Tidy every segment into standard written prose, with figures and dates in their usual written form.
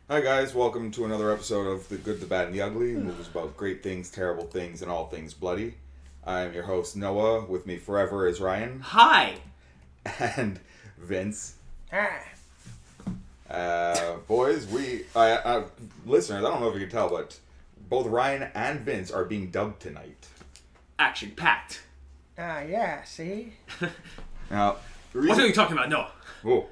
Hi guys, welcome to another episode of The Good, the Bad, and the Ugly, movies about great things, terrible things, and all things bloody. I'm your host, Noah. With me forever is Ryan. Hi! And Vince. Ah. Boys, listeners, I don't know if you can tell, but both Ryan and Vince are being dubbed tonight. Action-packed. Yeah, see? Now, What are you talking about? No. Whoa.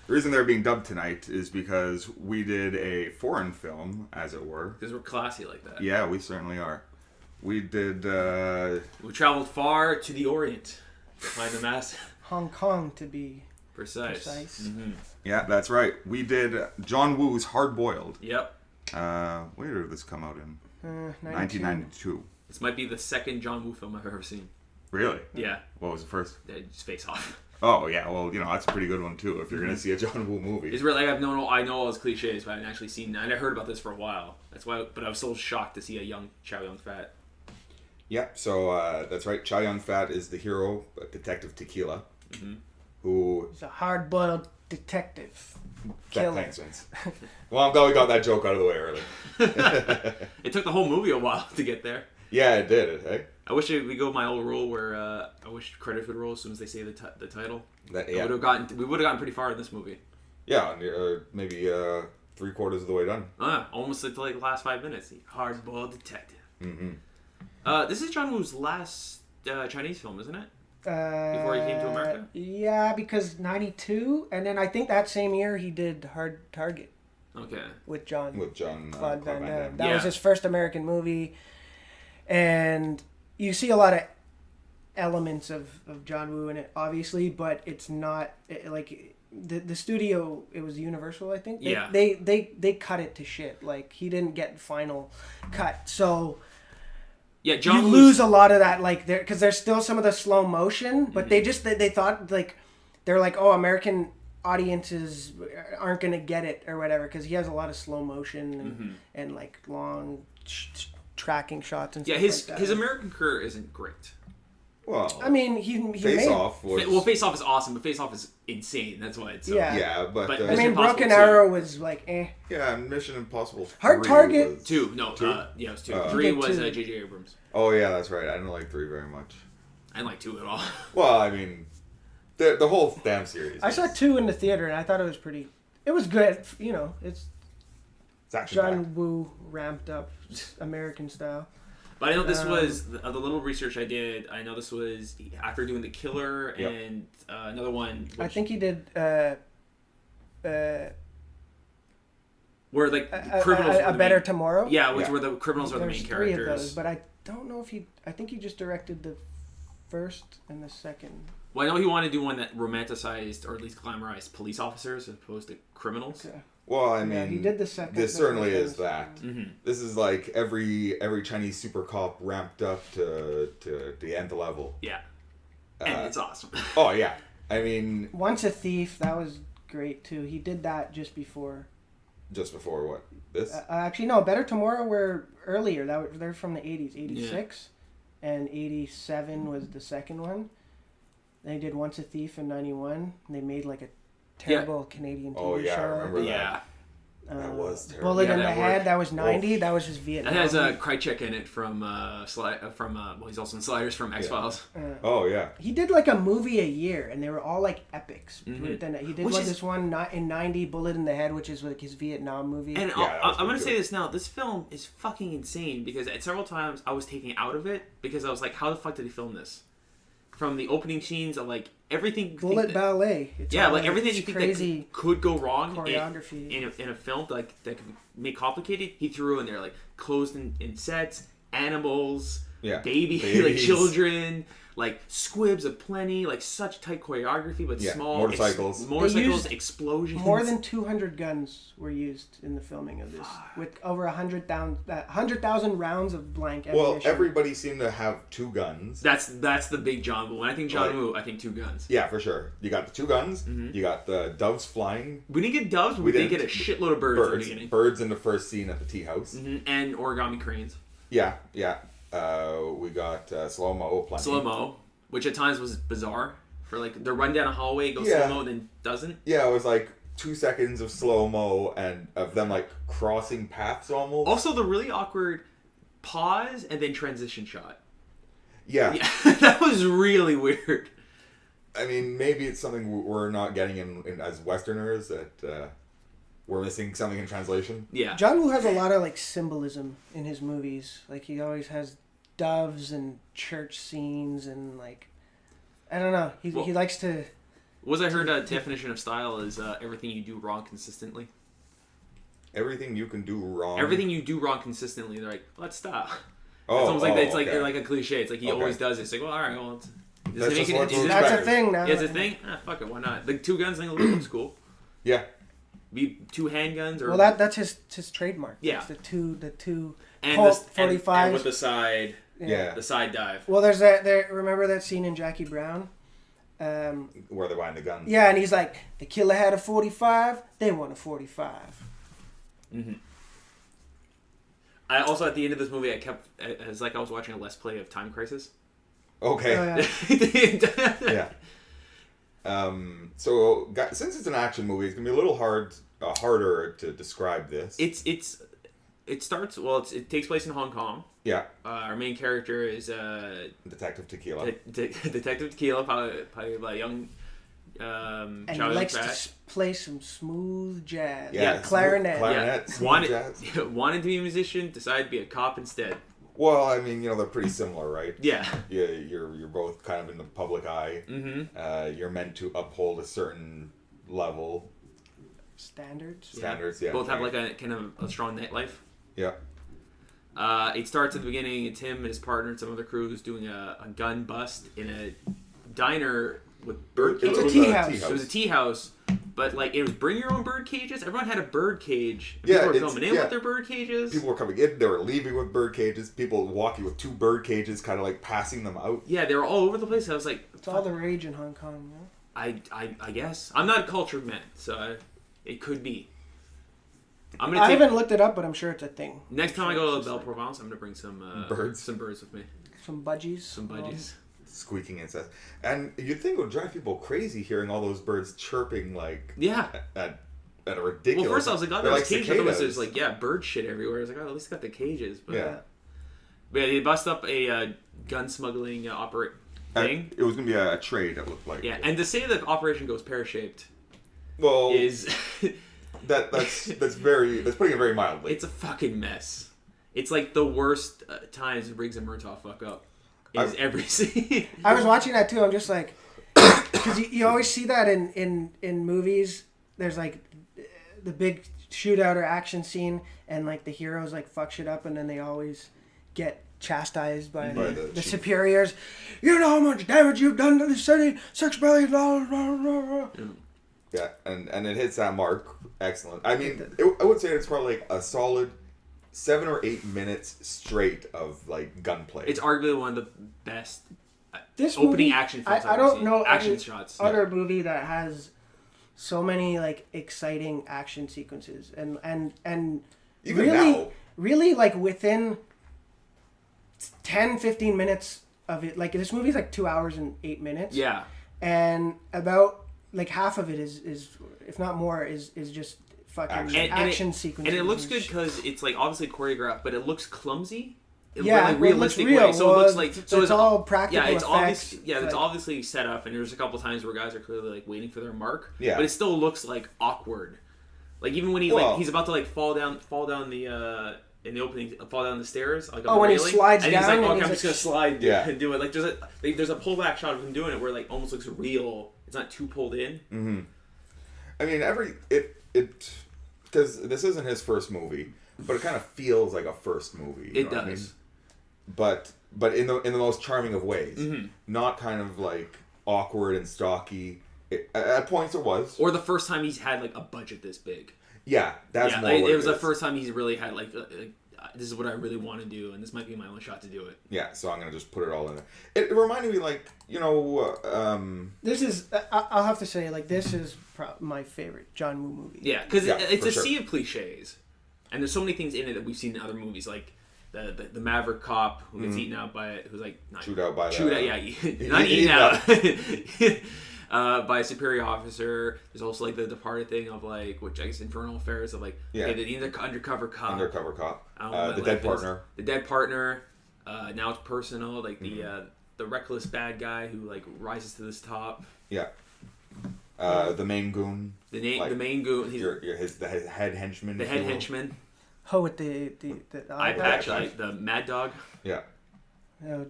The reason they're being dubbed tonight is because we did a foreign film, as it were. Because we're classy like that. Yeah, we certainly are. We did, We traveled far to the Orient to find the mass. Hong Kong, to be Precise. Mm-hmm. Yeah, that's right. We did John Woo's Hard Boiled. Yep. When did this come out in? 1992. 1992. This might be the second John Woo film I've ever seen. Really? Yeah. What was the first? Just Face Off. Oh, yeah. Well, that's a pretty good one, too, if you're going to see a John Woo movie. It's really, I know all those cliches, but I hadn't actually seen, and I heard about this for a while. That's why, but I was so shocked to see a young Chow Yun-fat. Yeah, so that's right. Chow Yun-fat is the hero, Detective Tequila, who... He's a hard-boiled detective. Killer. Thanks, Vince. Well, I'm glad we got that joke out of the way early. It took the whole movie a while to get there. Yeah, it did, hey? I wish we go my old rule where I wish credits would roll as soon as they say the title. Yeah. We would have gotten pretty far in this movie. Yeah, maybe 3/4 of the way done. Almost to like the last 5 minutes. Hard-boiled detective. Mm-hmm. This is John Woo's last Chinese film, isn't it? Before he came to America? Yeah, because 92, and then I think that same year he did Hard Target. Okay. With John Claude Van Van Damme. Damme. That was his first American movie, and you see a lot of elements of John Woo in it, obviously, but it's not like the studio. It was Universal, I think. They cut it to shit. Like, he didn't get final cut, so. Yeah, John you lose a lot of that, like, there, because there's still some of the slow motion, but they thought, like, they're like, oh, American audiences aren't gonna get it or whatever, because he has a lot of slow motion and like long tracking shots and stuff like that. His American career isn't great. Well, I mean, he Face made, Off was... Well, Face Off is awesome, but Face Off is insane. That's why it's so... Yeah. but But I Mission mean, Impossible Broken 2. Arrow was like, eh. yeah, Mission Impossible Hard 3 Target was... 2. No, Two? yeah, it was 2. Oh. 3 He was did 2. J.J. Abrams. Oh yeah, that's right. I didn't like 3 very much. I didn't like 2 at all. Well, I mean, the whole damn series. I saw 2 in the theater, and I thought it was pretty. It was good, it's It's John Woo ramped up American style. But I know this was the little research I did. I know this was after doing The Killer and another one. I think he did where like criminals. a Better Tomorrow. Yeah, where the criminals are the main There's characters. 3 of those, but I don't know if I think he just directed the first and the second. Well, I know he wanted to do one that romanticized or at least glamorized police officers as opposed to criminals. Okay. Well, I mean, he did the second. This certainly is that. Mm-hmm. This is like every Chinese super cop ramped up to the nth level. Yeah, and it's awesome. Oh yeah, I mean, Once a Thief, that was great too. He did that just before. just before what this? Actually, no, Better Tomorrow were earlier. They're from the 80s, 86, and 87 was the second one. They did Once a Thief in 91. And they made like a terrible Canadian TV show. Oh yeah, I remember that. Yeah, That was terrible. Bullet in that the Head, worked. that was 90. Oh. That was his Vietnam. that has Krychek in it from well, he's also in Sliders from X-Files. Oh yeah. He did like a movie a year, and they were all like epics. Mhm. Then he did Which is- this one in 90, Bullet in the Head, which is like his Vietnam movie. And Yeah, that was I'm going to pretty say good. this now. This film is fucking insane because at several times I was taken out of it because I was like, how the fuck did he film this? From the opening scenes of like everything. Bullet ballet. It's Yeah, all like everything you it's think crazy that could go wrong choreography. in a film like that could make complicated, he threw in there like closed in sets, animals, Yeah. baby, like Babies. children, like squibs aplenty, like such tight choreography, but Yeah, small motorcycles. motorcycles, used explosions. More than 200 guns were used in the filming of this, with over 100,000 rounds of blank ammunition. Well, everybody seemed to have 2 guns. That's the big John Woo. When I think John Like- Woo, I think 2 guns. Yeah, for sure. You got the 2 guns. You got the doves flying. We didn't get doves, but we did get a shitload of birds in the beginning. Birds in the first scene at the tea house. And origami cranes. Yeah. We got slow-mo plenty. Slow-mo, which at times was bizarre. For like, the run down a hallway, goes Yeah. slow-mo, and then doesn't. Yeah, it was like, 2 seconds of slow mo and of them like crossing paths almost. Also, the really awkward pause and then transition shot. Yeah. That was really weird. I mean, maybe it's something we're not getting in as Westerners, that we're missing something in translation. Yeah. John Woo has a lot of like symbolism in his movies. Like he always has doves and church scenes and like, I don't know. He likes to. Was I heard a definition of style is everything you do wrong consistently. Everything you can do wrong. Everything you do wrong consistently. They're like, let's stop. Oh, it's almost like it's okay. like a cliche. It's like he always does it. It's like, well, all right, well, That's just what's is That's better. a thing now. Yeah, it's a thing. Fuck it, why not? The two guns thing looks cool. Yeah. Be two handguns or Well, that's his trademark. Yeah. It's the two and Colt the, 45s. and with the side Yeah. the side dive. Well, there's that. There, remember that scene in Jackie Brown? Where they're buying the guns. Yeah, and he's like, the killer had a 45. They want a 45. Mm-hmm. I also at the end of this movie, I kept it's like I was watching a Let's Play of Time Crisis. Okay. Oh, Yeah. So, since it's an action movie, it's gonna be a little harder to describe this. It starts well. It takes place in Hong Kong. Yeah. Our main character is Detective Tequila. Detective Tequila, played by young And he Chow likes Yun-fat. to play some smooth jazz. Yeah, clarinet. Clarinet. smooth wanted jazz. wanted to be a musician, decided to be a cop instead. Well, I mean, they're pretty similar, right? Yeah. Yeah, you're both kind of in the public eye. Mm-hmm. You're meant to uphold a certain level. Standards. Standards, yeah. Both have like a kind of a strong nightlife. Yeah. It starts at the beginning. It's him and his partner and some other crews doing a gun bust in a diner with bird It's cages. a tea house. It was a tea house, but like it was bring your own bird cages. Everyone had a bird cage. Yeah, People were it's- filming in yeah. with their bird cages. People were coming in, they were leaving with bird cages. People walking with 2 bird cages, kind of like passing them out. Yeah, they were all over the place. I was like, It's all the rage in Hong Kong. No? I guess I'm not a cultured man, so it could be. I'm I gonna take haven't looked it up, but I'm sure it's a thing. next time I go to Belle Provence. I'm gonna bring some Birds? some birds with me, Some budgies. some budgies. Squeaking insects. And you'd think it would drive people crazy hearing all those birds chirping like Yeah. at a ridiculous. Well, first I was like, oh, They're there's cages. Otherwise, cicadas. there's like, bird shit everywhere. I was like, oh, at least got the cages. But Yeah. But yeah, they bust up a gun smuggling thing. And it was gonna be a trade. It looked like. Yeah, and to say the operation goes pear-shaped Well, is that's putting it very mildly. it's a fucking mess. It's like the worst times Riggs and Murtaugh fuck up. Is every scene. I was watching that too. I'm just like, because you always see that in movies. There's like the big shootout or action scene, and like the heroes like fuck shit up, and then they always get chastised by the chief. superiors. You know how much damage you've done to the city. $6 billion. Blah, blah, blah. Yeah, and it hits that mark. Excellent. I mean, I would say it's probably like a solid 7 or 8 minutes straight of like gunplay. It's arguably one of the best This opening movie, action films I I've don't seen. know Action any shots. other movie that has so many like exciting action sequences and Even really now. really like within 10-15 minutes of it. Like this movie's like 2 hours and 8 minutes. Yeah. And about like half of it is if not more is just fucking action sequences. And it looks good because it's like obviously choreographed, but it looks clumsy. Yeah, like well, it looks realistic real. way. So Well, it looks like it's all practical Yeah, it's effects. it's obviously set up, and there's a couple times where guys are clearly like waiting for their mark. Yeah. But it still looks like awkward. Like even when he's about to like fall down the in the opening, fall down the stairs. Like, on when the he railing, slides and down he's like, and okay, he's I'm like, just gonna slide Yeah. and do it. Like there's a pullback shot of him doing it where like almost looks real. It's not too pulled in. Mm-hmm. I mean, it because this isn't his first movie, but it kind of feels like a first movie. You It know does. what I mean? But in the most charming of ways, Mm-hmm. not kind of like awkward and stocky. At points it was. Or the first time he's had like a budget this big. Yeah, that's more. Like, what it was the is. first time he's really had like this is what I really want to do, and this might be my only shot to do it. Yeah, so I'm gonna just put it all in there. It reminded me, like, you know, This is I'll have to say like this is my favorite John Woo movie. Yeah, because it's for a sure. sea of cliches, and there's so many things in it that we've seen in other movies, like the Maverick cop who gets eaten out by it, who's like chewed out by chewed the, out, yeah, not eaten out. by a superior officer. There's also like the Departed thing of like, which I guess Infernal Affairs of like, okay, the undercover cop. Undercover cop. The Like dead partner. The dead partner. Now it's personal. Like the reckless bad guy who like rises to this top. Yeah. The main goon. The main goon. He's the head henchman. The head henchman. Oh, with the eye patch, like the Mad Dog. Yeah. Oh,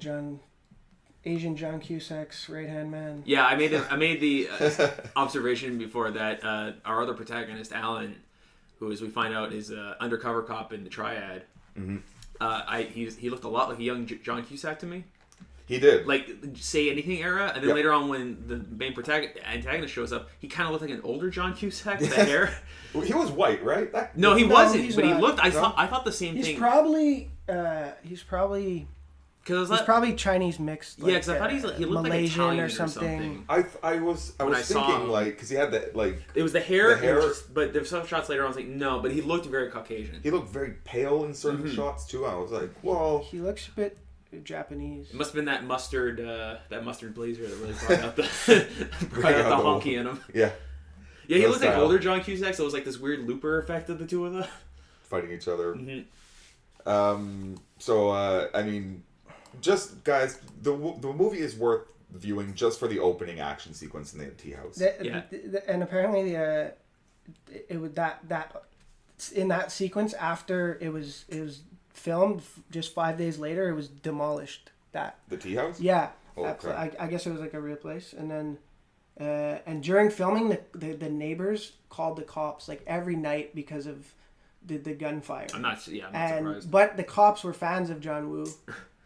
Asian John Cusack's right hand man. Yeah, I made the observation before that our other protagonist, Alan, who as we find out is undercover cop in the Triad. He looked a lot like a young John Cusack to me. He did. Like, say anything era, and then later on when the main antagonist shows up, he kind of looked like an older John Cusack with the hair. He was white, right? No, he wasn't, but not. he looked, I thought the same thing. He's probably Chinese mixed. Like, yeah, because I thought he looked Malaysian like Italian or something. I was thinking like, because he had that like. It was the hair. The but there's some shots later on. I was like, no, but he looked very Caucasian. He looked very pale in certain shots too. I was like, well. He looks a bit Japanese. It must have been that mustard blazer that really brought out the honky in him. Yeah. Yeah, he looked like older John Cusack, so it was like this weird looper effect of the two of them fighting each other. I mean, just guys, the movie is worth viewing just for the opening action sequence in the tea house. And apparently it was that in that sequence after it was filmed just 5 days later, it was demolished. The tea house? Yeah. Oh, okay. I guess it was like a real place. And then and during filming, the neighbors called the cops like every night because of the gunfire. I'm not surprised. But the cops were fans of John Woo,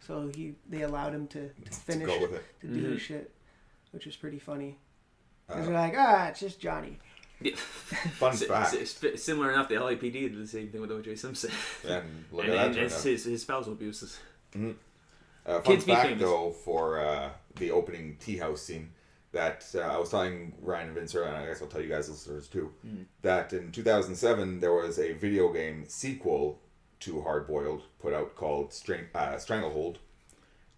so they allowed him to finish to go with it. to do his shit, which was pretty funny. Because they're like, it's just Johnny. Yeah. Fun fact. Similar enough, the LAPD did the same thing with O.J. Simpson. And look at that. And his spousal abuses. Fun fact, though, for the opening tea house scene, that I was telling Ryan and Vince, and I guess I'll tell you guys listeners too, that in 2007 there was a video game sequel to Hard Boiled put out called Stranglehold,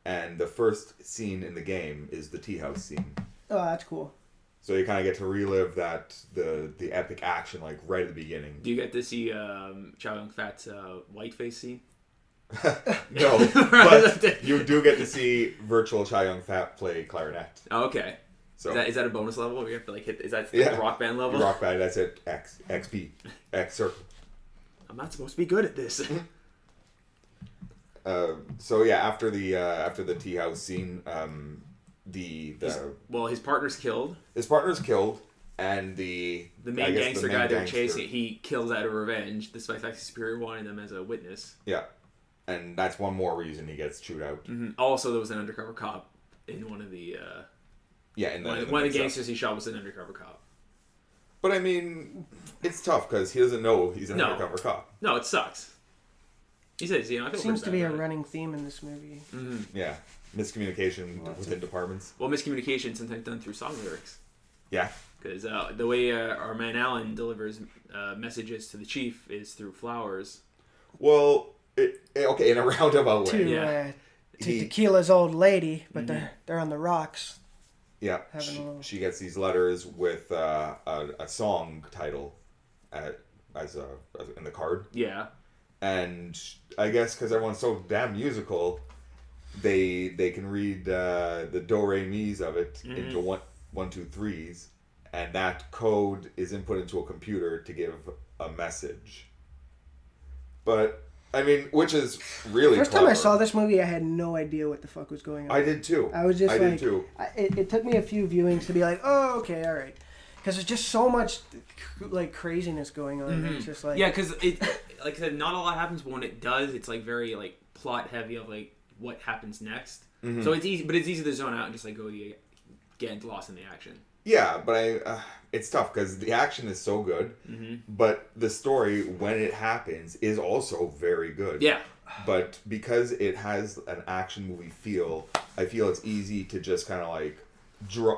and the first scene in the game is the tea house scene. Oh, that's cool. So you kind of get to relive that the epic action like right at the beginning. Do you get to see Chow Yun-Fat's whiteface scene? No, but you do get to see virtual Chow Yun-Fat play clarinet. Oh, okay. So is that a bonus level? Where you have to like hit? Is that the rock band level? Rock band. That's it. XP. X circle. I'm not supposed to be good at this. After the tea house scene, his partner's killed. His partner's killed, and the main gangster guy they're chasing, he kills out of revenge, despite the fact he's superior wanting them as a witness. Yeah, and that's one more reason he gets chewed out. Also, there was an undercover cop in one of the. One of the gangsters he shot was an undercover cop. But I mean, it's tough because he doesn't know he's an undercover cop. No, it sucks. He says, I feel seems to be a running theme in this movie. Yeah, miscommunication within departments. Well, miscommunication sometimes done through song lyrics. Yeah. Because the way our man Alan delivers messages to the chief is through flowers. Well, in a roundabout way. To Tequila's old lady, but they're on the rocks. Yeah, she gets these letters with a song title as in the card. Yeah. And I guess because everyone's so damn musical, they can read the do re mi's of it into 1, 2, 3s, and that code is input into a computer to give a message. But I mean, which is really First clever. time I saw this movie, I had no idea what the fuck was going on. I did too. I was just did too. It took me a few viewings to be like, oh, okay, all right. Because there's just so much like craziness going on. It's just like because it, like I said, not a lot happens, but when it does, it's like very like plot heavy of like what happens next. So it's easy, but it's easy to zone out and just like get lost in the action. Yeah, but it's tough because the action is so good, but the story when it happens is also very good. Yeah. But because it has an action movie feel, I feel it's easy to just kind of like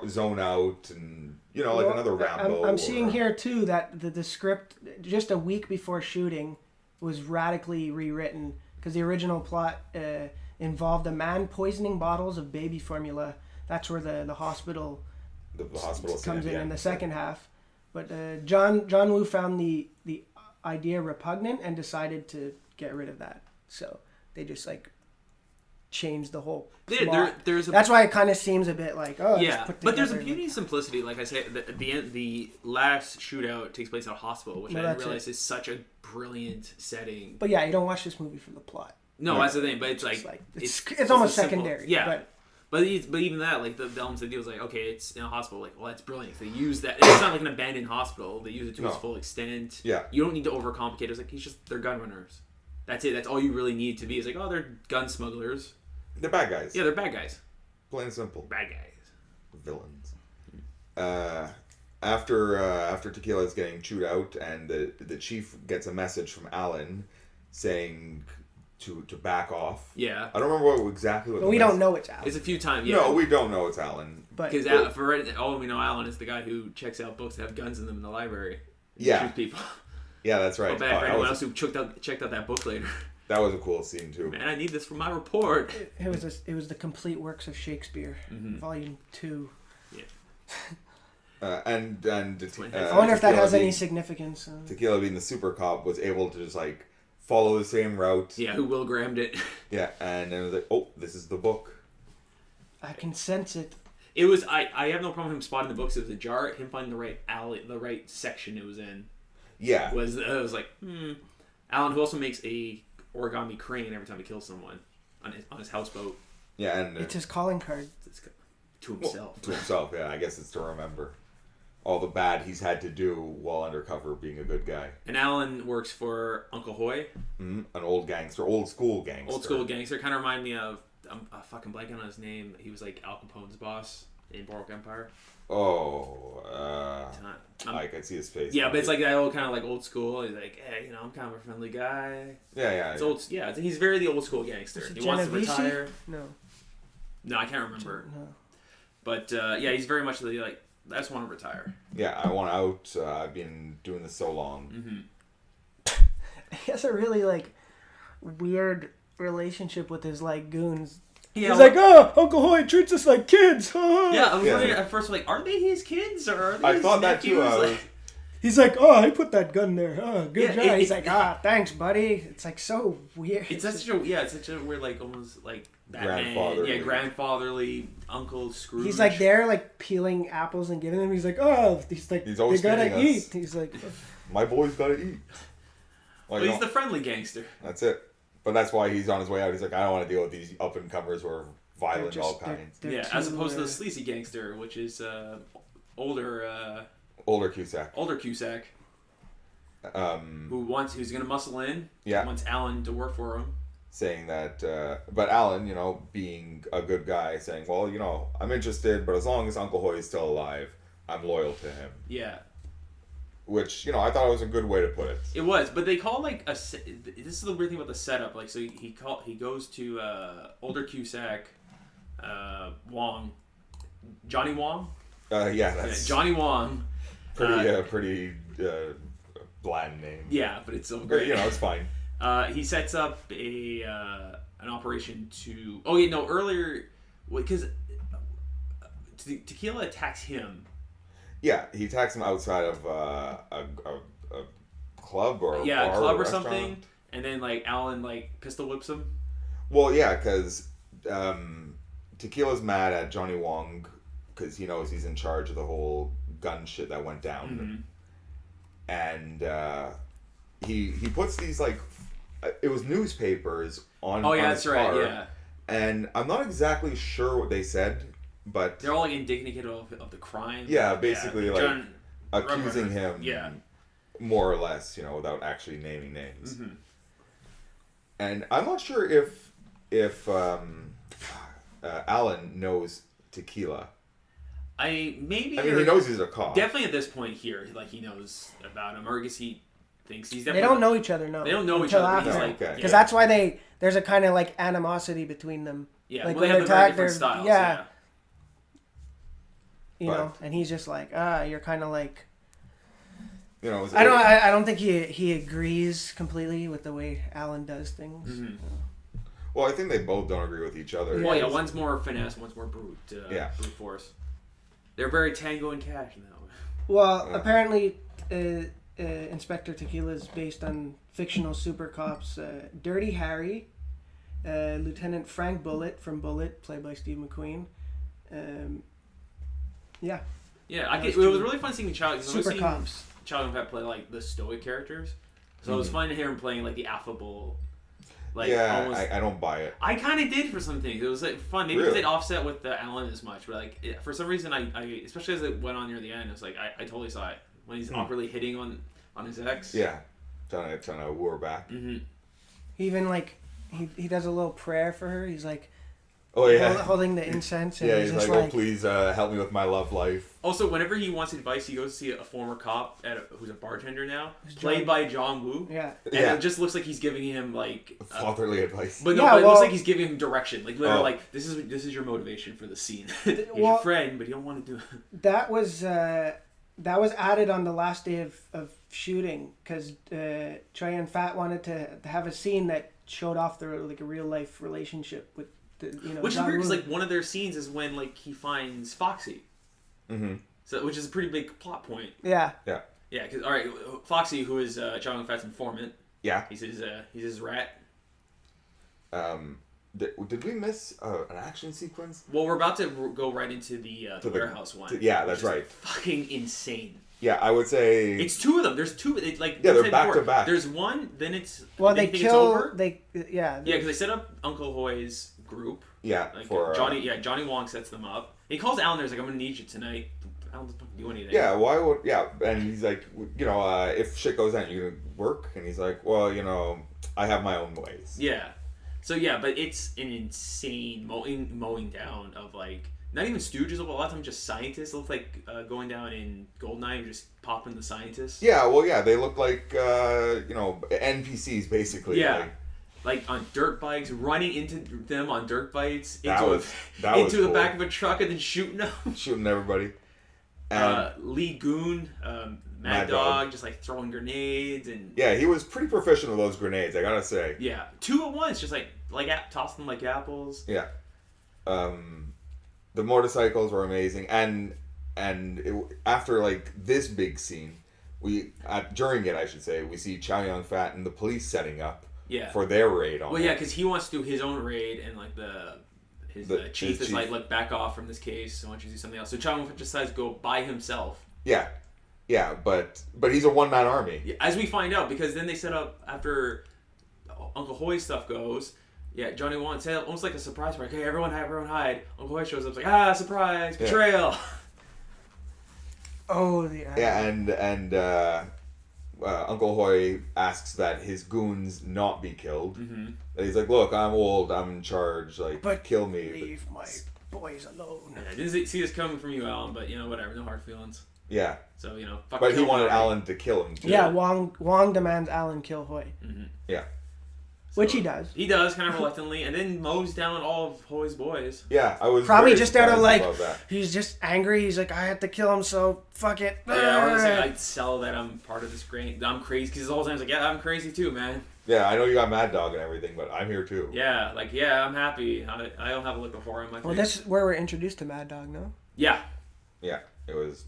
zone out and like another Rambo. I'm seeing here too that the script just a week before shooting was radically rewritten because the original plot involved a man poisoning bottles of baby formula. That's where the hospital the hospital scene comes at the in end. the second half. But John Woo found the idea repugnant and decided to get rid of that. So they just like changed the whole plot. That's why it kind of seems a bit like but there's a beauty and simplicity. Like I say, at the end, the last shootout takes place at a hospital, which I didn't realize is such a brilliant setting. But yeah, you don't watch this movie for the plot. No, that's the thing. But it's almost secondary. Yeah. But even that, like the elements they do is like, okay, it's in a hospital. Like, well, that's brilliant. They use that. It's not like an abandoned hospital. They use it to its full extent. Yeah. You don't need to overcomplicate it. It's like they're gun runners. That's it. That's all you really need to be. It's like, oh, they're gun smugglers. They're bad guys. Yeah, they're bad guys. Plain and simple. Bad guys. Villains. After Tequila's getting chewed out, and the chief gets a message from Alan saying to back off. Yeah. I don't remember exactly what. But we don't know it's Alan. It's a few times. Yeah. No, we don't know it's Alan. Because all we know, Alan is the guy who checks out books that have guns in them in the library. Yeah. Shoots people. Yeah, that's right. Oh, bad for anyone else who checked out that book later. That was a cool scene too. Man, I need this for my report. It was the complete works of Shakespeare, Volume 2. Yeah. I wonder if that has any significance. Tequila, being the super cop, was able to just like follow the same route. Yeah, who Will Graham'd it. Yeah, and it was like, oh, this is the book. I can sense it. It was I have no problem with him spotting the books. It was a jar. Him finding the right alley, the right section it was in. Yeah. It was like, Alan, who also makes a origami crane every time he kills someone on his houseboat. Yeah, and it's his calling card to himself. Well, to himself, yeah. I guess it's to remember all the bad he's had to do while undercover, being a good guy. And Alan works for Uncle Hoy, an old gangster, old school gangster. Old school gangster. Kind of remind me of I'm fucking blanking on his name. He was like Al Capone's boss in Boardwalk Empire. I can see his face. Yeah, but it's like that old kind of like old school. He's like, hey, I'm kind of a friendly guy. Yeah. It's old. Yeah, he's very the old school gangster. He wants to retire. No, I can't remember. No. But he's very much the like. I just want to retire. Yeah, I want out. I've been doing this so long. Mm-hmm. He has a really like weird relationship with his like goons. Yeah, he's like, oh, Uncle Hoy treats us like kids. Yeah, I was wondering at first, like, are they his kids or are they his thought nephews? That too. He's like, oh, I put that gun there. Oh, good job. He's like, thanks, buddy. It's like so weird. It's such a weird, like almost like Batman. Grandfatherly Uncle Scrooge. He's like there, like peeling apples and giving them. He's like, oh, he's always they gotta eat. He's like, my boys gotta eat. Well, he's the friendly gangster. That's it. But that's why he's on his way out. He's like, I don't want to deal with these up and comers who are violent of all kinds. As opposed to the sleazy gangster, which is older Cusack. Older Cusack. Who's gonna muscle in. Yeah. Wants Alan to work for him. Saying that, but Alan, being a good guy, saying, well, I'm interested, but as long as Uncle Hoy is still alive, I'm loyal to him. Yeah. Which, I thought it was a good way to put it. It was, but they call like this is the weird thing about the setup. Like, so he goes to older Cusack, Johnny Wong. That's Johnny Wong. Pretty bland name. Yeah, but it's so great. But, it's fine. He sets up an operation to. Oh yeah, no, earlier because Tequila attacks him. Yeah, he attacks him outside of a club or a bar club or restaurant. something, and then like Alan like pistol whips him. Well, yeah, because Tequila's mad at Johnny Wong because he knows he's in charge of the whole gun shit that went down, and he puts these like it was newspapers on. Oh yeah, on that's his right. car, Yeah, and I'm not exactly sure what they said. But they're all like indicative of the crime. Yeah, basically like accusing him. Yeah. More or less, without actually naming names. Mm-hmm. And I'm not sure if Alan knows Tequila. He knows he's a cop. Definitely at this point here, like he knows about him, or I guess he thinks he's definitely. They don't know each other. No, they don't know each other. Because that's why there's a kind of like animosity between them. Yeah, like they have very different styles. Yeah. And he's just like, you're kind of like. I don't think he agrees completely with the way Alan does things. Mm-hmm. Well, I think they both don't agree with each other. Well, yeah, one's more finesse, one's more brute force. They're very Tango and Cash in that way. Well, apparently, Inspector Tequila is based on fictional super cops Dirty Harry, Lieutenant Frank Bullitt from Bullitt, played by Steve McQueen. Yeah. Yeah, it was really fun seeing Super cops. Chow Yun-Fat play like the stoic characters. So it was fun to hear him playing like the affable. Like, almost, I don't buy it. I kind of did for some things. It was like fun. Maybe because they'd offset with the Alan as much, but like for some reason, I especially as it went on near the end, it's like I totally saw it when he's awkwardly hitting on his ex. Yeah, trying to woo her back. Mm-hmm. Even like he does a little prayer for her. He's like, oh yeah, holding the incense. And he's like, oh please help me with my love life. Also, whenever he wants advice, he goes to see a former cop who's a bartender now, played by John Woo. Yeah. And it just looks like he's giving him like fatherly advice. But no, it looks like he's giving him direction. Like literally, like this is your motivation for the scene. He's your friend, but you don't want to do it. That was added on the last day of shooting because Chow Yun-Fat wanted to have a scene that showed off their like a real life relationship with which is weird because like one of their scenes is when like he finds Foxy. Mm-hmm. So, which is a pretty big plot point. Yeah. Yeah. Yeah, because all right, Foxy, who is Chow Yun-Fat's informant. Yeah. He's his rat. Did we miss an action sequence? Well, we're about to go right into the warehouse one. Yeah, that's right. Fucking insane. Yeah, I would say it's two of them. There's two. They're back to back. There's one. Then it's they kill. Yeah, because they set up Uncle Hoy's group. Yeah, like for Johnny. Yeah, Johnny Wong sets them up. He calls Alan. There's like, I'm gonna need you tonight. Alan doesn't fucking do anything. Yeah, why would? Yeah, and he's like, if shit goes down, you gonna work? And he's like, well, I have my own ways. Yeah. So yeah, but it's an insane mowing down of like not even stooges, but a lot of times just scientists. It look like going down in Goldeneye, just popping the scientists. Yeah, well, yeah, they look like NPCs basically. Yeah. Like on dirt bikes, running into them on dirt bikes into the back of a truck and then shooting them. Shooting everybody. And Lee Goon, Mad Dog, just like throwing grenades and. Yeah, he was pretty proficient with those grenades, I gotta say. Yeah, 2 at once, just like tossing them like apples. Yeah. The motorcycles were amazing, and after like this big scene, during it I should say, we see Chow Yun-Fat and the police setting up. Yeah. For their raid on. Well, yeah, because he wants to do his own raid, and like his chief is like back off from this case. So why don't you do something else? So Chow Yun-Fat decides to go by himself. Yeah, yeah, but he's a one-man army. Yeah, as we find out, because then they set up after Uncle Hoy's stuff goes. Yeah, Johnny Wong set up almost like a surprise party. Okay, everyone hide. Uncle Hoy shows up, like surprise, betrayal. Oh yeah. Yeah, and Uncle Hoy asks that his goons not be killed. Mm-hmm. And he's like, look, I'm old, I'm in charge, but kill me. Leave my boys alone. Yeah, I didn't see this coming from you, Alan, but whatever, no hard feelings. Yeah. So, but he wanted Alan to kill him, too. Yeah, Wong demands Alan kill Hoy. Mm-hmm. Yeah. Which he does. He does, kind of reluctantly, and then mows down all of Hoy's boys. Yeah, I was probably just out of he's just angry. He's like, I have to kill him, so fuck it. Yeah, or I'd sell that I'm part of this grain. I'm crazy, because the whole time he's like, yeah, I'm crazy too, man. Yeah, I know you got Mad Dog and everything, but I'm here too. Yeah, I'm happy. I don't have a look of horror in my face. Well, that's where we're introduced to Mad Dog, no? Yeah. Yeah, it was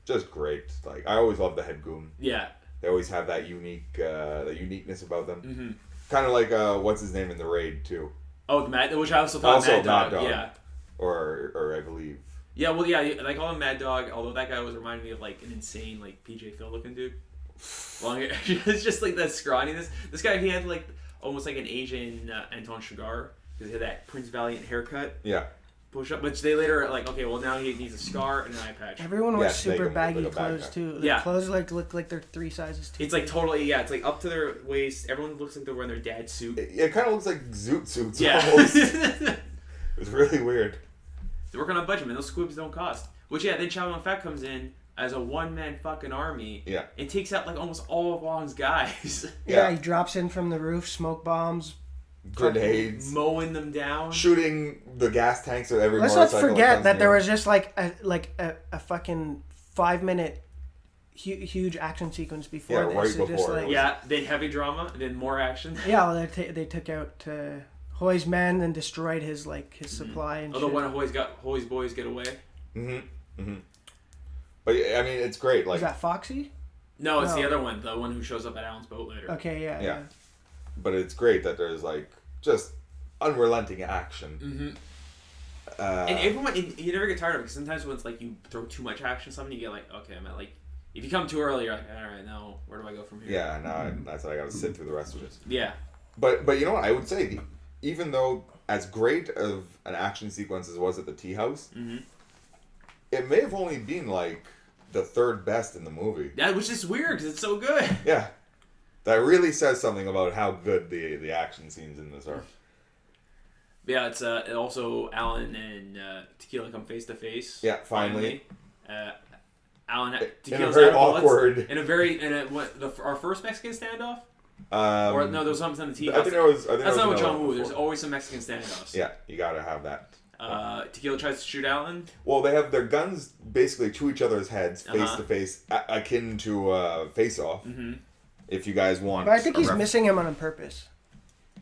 just great. Like, I always loved the head goon. Yeah. They always have that uniqueness about them. Mm-hmm. Kind of like what's his name in the raid too. Oh, which I also thought Mad Dog. Yeah. Or I believe. Yeah, well, yeah, they call him Mad Dog. Although that guy was reminding me of like an insane like PJ Phil looking dude. Long hair. It's just like that scrawniness. This guy, he had like almost like an Asian Anton Chigurh because he had that Prince Valiant haircut. Yeah. Push up, which they later are like, okay, well now he needs a scar and an eye patch. Everyone wears super baggy clothes too. Yeah, clothes look like they're 3 sizes too. It's like totally, it's like up to their waist. Everyone looks like they're wearing their dad's suit. It kind of looks like zoot suits. Yeah, almost. It was really weird. They're working on a budget, man. Those squibs don't cost. Which then Chow Yun-Fat comes in as a one-man fucking army. Yeah, and takes out like almost all of Wong's guys. Yeah, he drops in from the roof, smoke bombs. Grenades, mowing them down, shooting the gas tanks at every. Let's not forget that there was just like a fucking 5-minute huge action sequence before this. Right before. Just like, then heavy drama, then more action. Yeah, well, they took out Hoy's men and destroyed his supply and. Although one of Hoy's boys get away. Mm-hmm. Mm-hmm. But I mean, it's great. Like, is that Foxy? No, it's the other one. The one who shows up at Alan's boat later. Okay, yeah. But it's great that there's like just unrelenting action. Mm-hmm. And everyone, you never get tired of it because sometimes when it's like you throw too much action, something you get like, okay, I'm at like, if you come too early, you're like, all right, now where do I go from here? Yeah, no, that's what I got to sit through the rest of it. Yeah. But you know what? I would say, even though as great of an action sequence as it was at the tea house, it may have only been like the third best in the movie. Yeah, which is weird because it's so good. Yeah. That really says something about how good the action scenes in this are. Yeah, it's also Alan and Tequila come face to face. Yeah, finally. Alan, in a very awkward. Our first Mexican standoff. Or no, there was something on the TV. I think it was. That's not with John Woo. There's always some Mexican standoffs. Yeah, you gotta have that. Tequila tries to shoot Alan. Well, they have their guns basically to each other's heads, face to face, akin to face off. Mm-hmm. If you guys want. But I think he's missing him on purpose.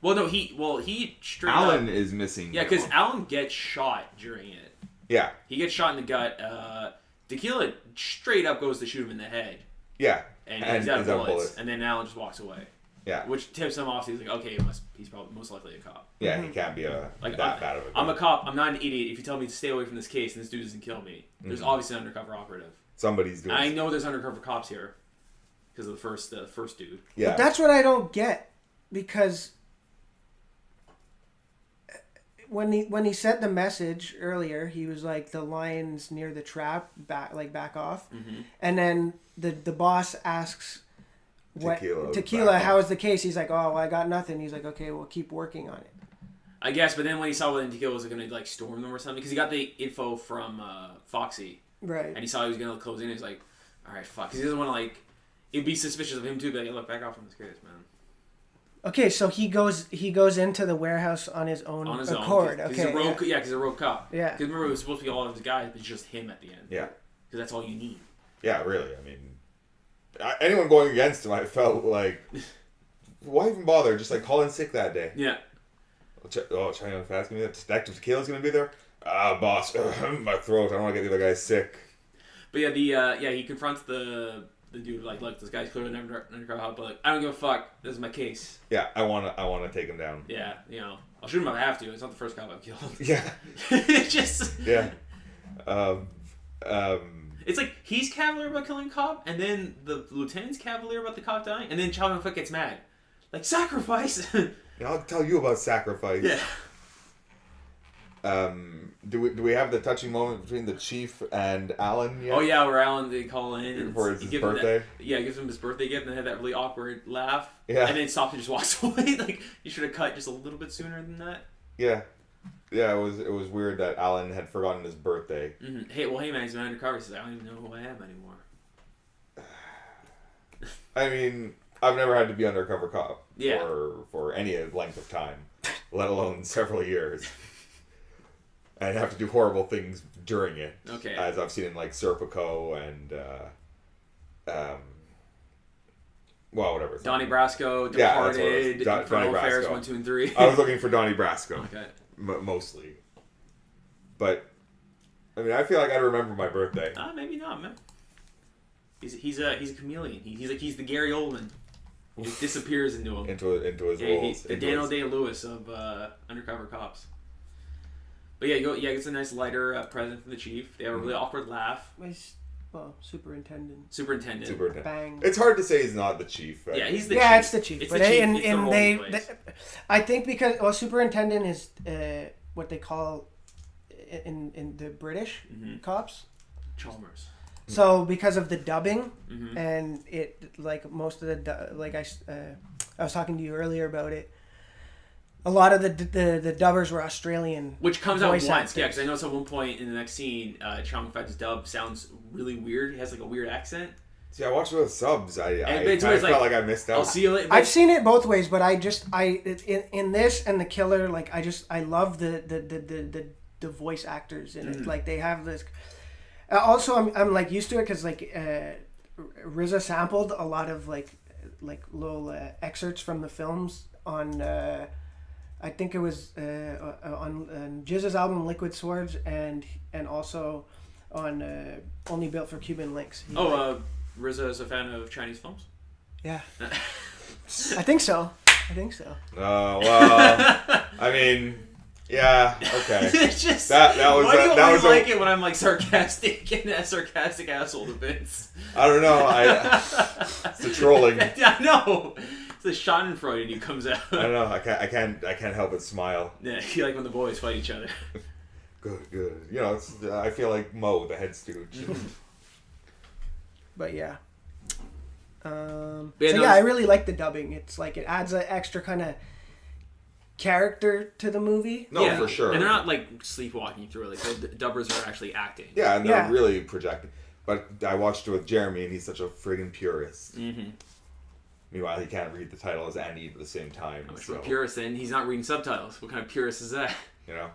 Well, no, he straight Alan up, is missing. Yeah, because Alan gets shot during it. Yeah. He gets shot in the gut. Tequila straight up goes to shoot him in the head. Yeah. And he's out of bullets. And then Alan just walks away. Yeah. Which tips him off. So he's like, okay, he's probably most likely a cop. Yeah, he can't be that bad of a cop. I'm a cop. I'm not an idiot. If you tell me to stay away from this case and this dude doesn't kill me, there's obviously an undercover operative. Somebody's doing. I know there's undercover cops here because of the first dude. Yeah. But that's what I don't get, because when he sent the message earlier, he was like, the lion's near the trap, back off. Mm-hmm. And then the boss asks Tequila, how is the case? He's like, oh, well, I got nothing. He's like, okay, well, keep working on it. I guess, but then when he saw when Tequila was going to like storm them or something, because he got the info from Foxy. Right. And he saw he was going to close in, he's like, all right, fuck. Because he doesn't want to like, it'd be suspicious of him too, but like, look, back off from this case, man. Okay, so he goes into the warehouse on his own accord. Cause he's a rogue, yeah, because he's a rogue cop. Yeah. Because remember, it was supposed to be all of his guys, but it's just him at the end. Yeah. Because that's all you need. Yeah, really. I mean, anyone going against him, I felt like, why even bother? Just like call in sick that day. Yeah. China Fast gonna be there. Detective Tequila's gonna be there. Boss, my throat. I don't want to get the other guy sick. But yeah, he confronts the dude like, look, this guy's clearly an undercover cop, but like, I don't give a fuck. This is my case. Yeah, I wanna take him down. Yeah, I'll shoot him if I have to. It's not the first cop I've killed. Yeah. It's just. Yeah. It's like he's cavalier about killing a cop, and then the lieutenant's cavalier about the cop dying, and then Chow Yun-fat gets mad, like sacrifice. Yeah, I'll tell you about sacrifice. Yeah. Do we have the touching moment between the chief and Alan yet? Oh yeah, where Alan they call in and for his birthday. Gives him his birthday gift, and they have that really awkward laugh. Yeah. And then stops and just walks away. Like you should have cut just a little bit sooner than that. Yeah. Yeah, it was weird that Alan had forgotten his birthday. Mm-hmm. Hey man, he's been undercover. He says, I don't even know who I am anymore. I mean, I've never had to be undercover cop for any length of time, let alone several years. And have to do horrible things during it. Okay. As I've seen in like Serpico and whatever. Donnie Brasco, Departed, Infernal Affairs 1, 2, and 3. I was looking for Donnie Brasco. Okay. Mostly. But I mean, I feel like I remember my birthday. Maybe not, man. He's a chameleon. He's the Gary Oldman. He just disappears into him. Into his roles. He's the Daniel Day-Lewis of undercover cops. But yeah, gets a nice lighter present from the chief. They have a really awkward laugh. Superintendent. Bang. It's hard to say he's not the chief. Right? Yeah, he's the chief. Yeah, it's the chief. It's but the chief. they I think because superintendent is what they call in the British cops. Chalmers. So because of the dubbing and it like most of the I was talking to you earlier about it. A lot of the dubbers were Australian, which comes out once. Actors. Yeah, because I noticed at one point in the next scene, Chow Yun-fat's dub sounds really weird. He has like a weird accent. See, I watched it with subs. I felt like I missed out. I'll see you later. I've seen it both ways, but in this and The Killer, like I love the voice actors in it. Like they have this. Also, I'm like used to it because like RZA sampled a lot of like little excerpts from the films on. I think it was on Jizz's album Liquid Swords and also on Only Built for Cuban Links. Rizzo is a fan of Chinese films? Yeah. I think so. Oh, well, I mean, yeah, okay. It's just, that was why do you that always was like it when I'm like sarcastic and a sarcastic asshole to Vince? I don't know. It's the trolling. I know. It's the Schadenfreude in you comes out. I don't know. I can't help but smile. Yeah, you like when the boys fight each other. Good. You know, I feel like Mo, the head stooge. But yeah. Yeah, I really like the dubbing. It's like it adds an extra kind of character to the movie. No, for sure. And they're not like sleepwalking through it. Like the dubbers are actually acting. Yeah, and they're really projecting. But I watched it with Jeremy, and he's such a friggin' purist. Mm-hmm. Meanwhile, he can't read the titles and eat at the same time. How much of a purist, and he's not reading subtitles. What kind of purist is that? You know?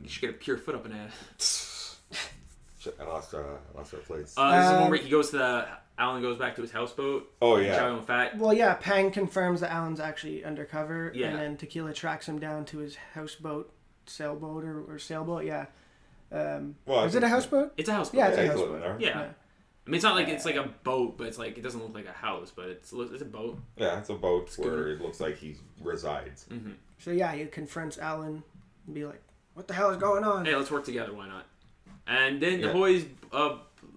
You should get a pure foot up an ass. Shit, I lost our place. This is one where he goes to Alan goes back to his houseboat. Oh, yeah. Chow Fat. Well, yeah, Pang confirms that Alan's actually undercover. Yeah. And then Tequila tracks him down to his houseboat, sailboat, or sailboat, yeah. Is it a houseboat? It's a houseboat. Yeah, it's a he's houseboat. living there. Yeah. I mean, it's not like it's like a boat, but it's like it doesn't look like a house, but it's a boat. Yeah, it's a boat where it looks like he resides. Mm-hmm. So yeah, he confronts Alan and be like, "What the hell is going on?" Hey, let's work together. Why not? And then the Hoy's,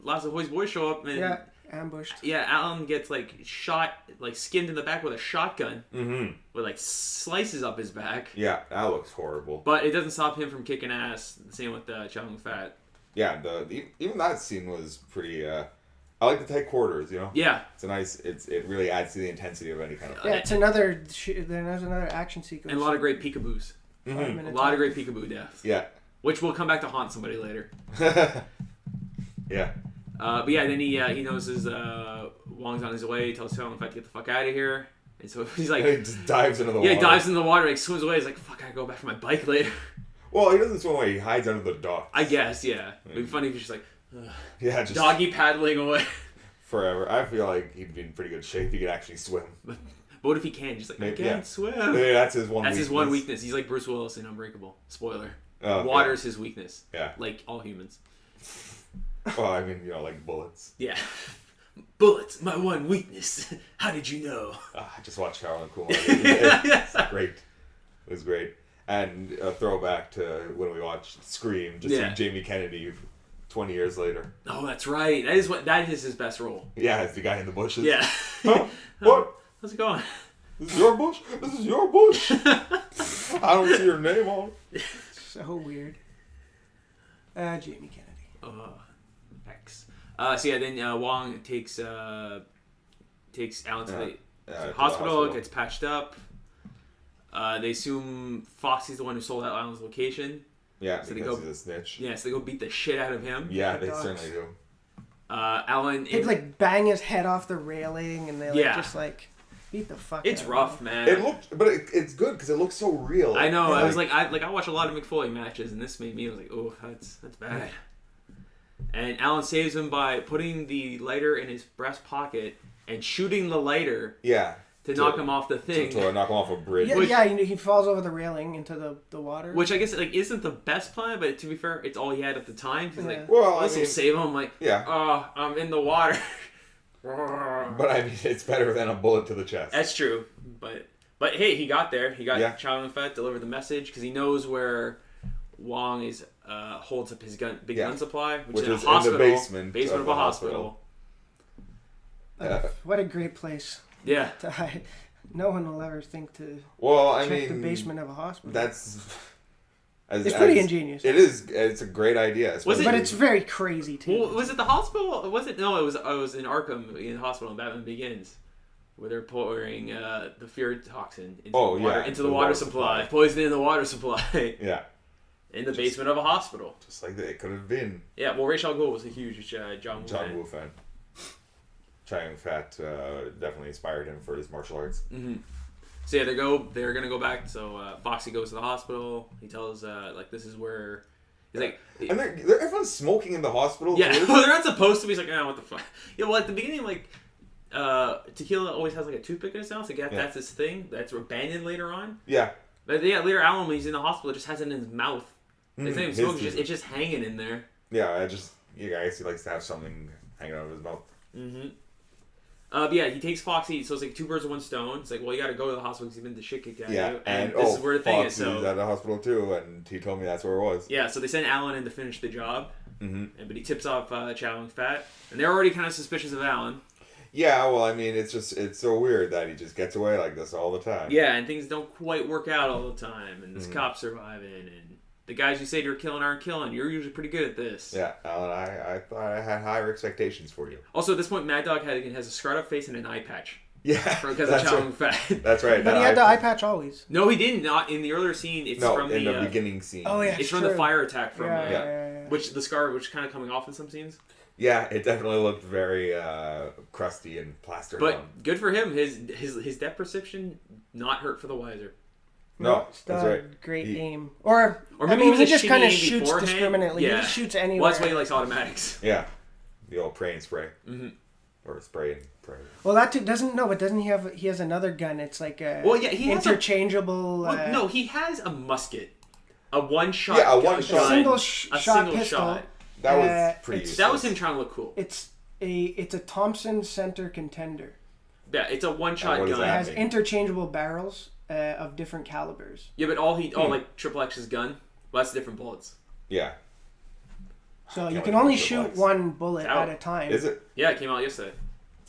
lots of Hoy's boys show up and ambushed. Yeah, Alan gets like shot, like skinned in the back with a shotgun, with like slices up his back. Yeah, that looks horrible. But it doesn't stop him from kicking ass. Same with Chow Fat. Yeah, even that scene was pretty. I like the tight quarters, you know. Yeah, it's a nice. It really adds to the intensity of any kind of fight. Yeah, it's another. There's another action sequence and a lot of great peekaboos. Mm-hmm. A lot of great peekaboo deaths. Yeah, which will come back to haunt somebody later. Yeah. But yeah, then he knows his Wong's on his way. He tells Chow Fat to get the fuck out of here. And so he's like, he just dives into the water. Yeah, he dives in the water, like swims away. He's like, fuck, I gotta go back for my bike later. Well, he doesn't swim away. He hides under the dock. I guess, yeah. It'd be funny if he's just like, just doggy paddling away. Forever. I feel like he'd be in pretty good shape if he could actually swim. But what if he can't? Just like, I can't swim. Yeah, that's his one weakness. His one weakness. He's like Bruce Willis in Unbreakable. Spoiler. Oh, Water's his weakness. Yeah. Like all humans. Well, I mean, like bullets. Yeah. Bullets, my one weakness. How did you know? I just watched Harold and Kumar. It's great. It was great. And a throwback to when we watched Scream, just seeing Jamie Kennedy 20 years later. Oh, that's right. That is his best role. Yeah, it's the guy in the bushes. Yeah. Huh? What? How's it going? This is your bush? This is your bush? I don't see your name on it. So weird. Jamie Kennedy. X. So yeah, then Wong takes Alan to the hospital, gets patched up. They assume Foxy's the one who sold out Alan's location. Yeah, so because he's a snitch. Yeah, so they go beat the shit out of him. Yeah, they certainly do. Alan... He'd like bang his head off the railing and they just like beat the fuck out of him. It's rough, man. It looked, but it's good because it looks so real. I know. I was like, I watch a lot of McFoley matches, and this made me. I was like, oh, that's bad. And Alan saves him by putting the lighter in his breast pocket and shooting the lighter. Yeah. To knock him off the thing. To knock him off a bridge. Yeah, he falls over the railing into the water. Which I guess like isn't the best plan, but to be fair, it's all he had at the time. He's like, well, this will save him. I'm like, oh, I'm in the water. But I mean, it's better than a bullet to the chest. That's true. But hey, he got there. He got Chow Fat, delivered the message because he knows where Wong is holds up his gun supply, which is a hospital, in the basement of a hospital. What a great place. Yeah. To hide. No one will ever think to check the basement of a hospital. That's... It's pretty ingenious. It is. It's a great idea. But it's very crazy too. Well, was it the hospital? Was it? No, it was in Arkham, in the hospital in Batman Begins, where they're pouring the fear toxin into the water supply. Poison in the water supply. Yeah. In the basement of a hospital. Just like it could have been. Yeah, well, Ra's al Ghul was a huge John Woo fan. Chow Fat definitely inspired him for his martial arts. Mm-hmm. So yeah, they're gonna go back. So Foxy goes to the hospital. He tells this is where he's like, and everyone's smoking in the hospital. Yeah, well, they're not supposed to be. He's like, what the fuck? Yeah, well, at the beginning, like Tequila always has like a toothpick in his mouth. So that's his thing. That's abandoned later on. Yeah. But yeah, later Alan, when he's in the hospital, just has it in his mouth. It's not even smoking, it's just hanging in there. Yeah, I guess he likes to have something hanging out of his mouth. Mm-hmm. But yeah, he takes Foxy, so it's like two birds with one stone. It's like, well, you got to go to the hospital because he's been the shit kicked out of you. And this is where the thing is. Foxy's at the hospital too, and he told me that's where it was. Yeah, so they send Alan in to finish the job, but he tips off Chow Yun-Fat, and they're already kind of suspicious of Alan. Yeah, well, I mean, it's so weird that he just gets away like this all the time. Yeah, and things don't quite work out all the time, and this cop's surviving, and the guys you say you're killing aren't killing. You're usually pretty good at this. Yeah, Alan, I thought I had higher expectations for you. Also, at this point, Mad Dog has a scarred up face and an eye patch. Yeah, because of Chow Yun-Fat. That's right. But he had the eye patch always. No, he didn't. Not in the earlier scene. It's from in the beginning scene. Oh yeah, it's from the fire attack from yeah. which the scar, which kind of coming off in some scenes. Yeah, it definitely looked very crusty and plastered. But good for him. His depth perception not hurt for the wiser. No, that's right. Great aim. Or maybe he just kind of shoots beforehand. discriminately. Yeah. He just shoots anywhere. Well, that's why he likes automatics. Yeah, the old pray and spray. Mm-hmm. Or spray and pray. Well, that too, doesn't he have? He has another gun. It's like a he has interchangeable. No, he has a musket, a one-shot. Yeah, a one-shot. Single shot pistol. That was pretty. That was him trying to look cool. It's a Thompson Center Contender. Yeah, it's a one-shot gun. It has interchangeable barrels of different calibers. Yeah, but like Triple X's gun. Well, that's different bullets. Yeah. So you can only shoot one bullet at a time. Is it? Yeah, it came out yesterday.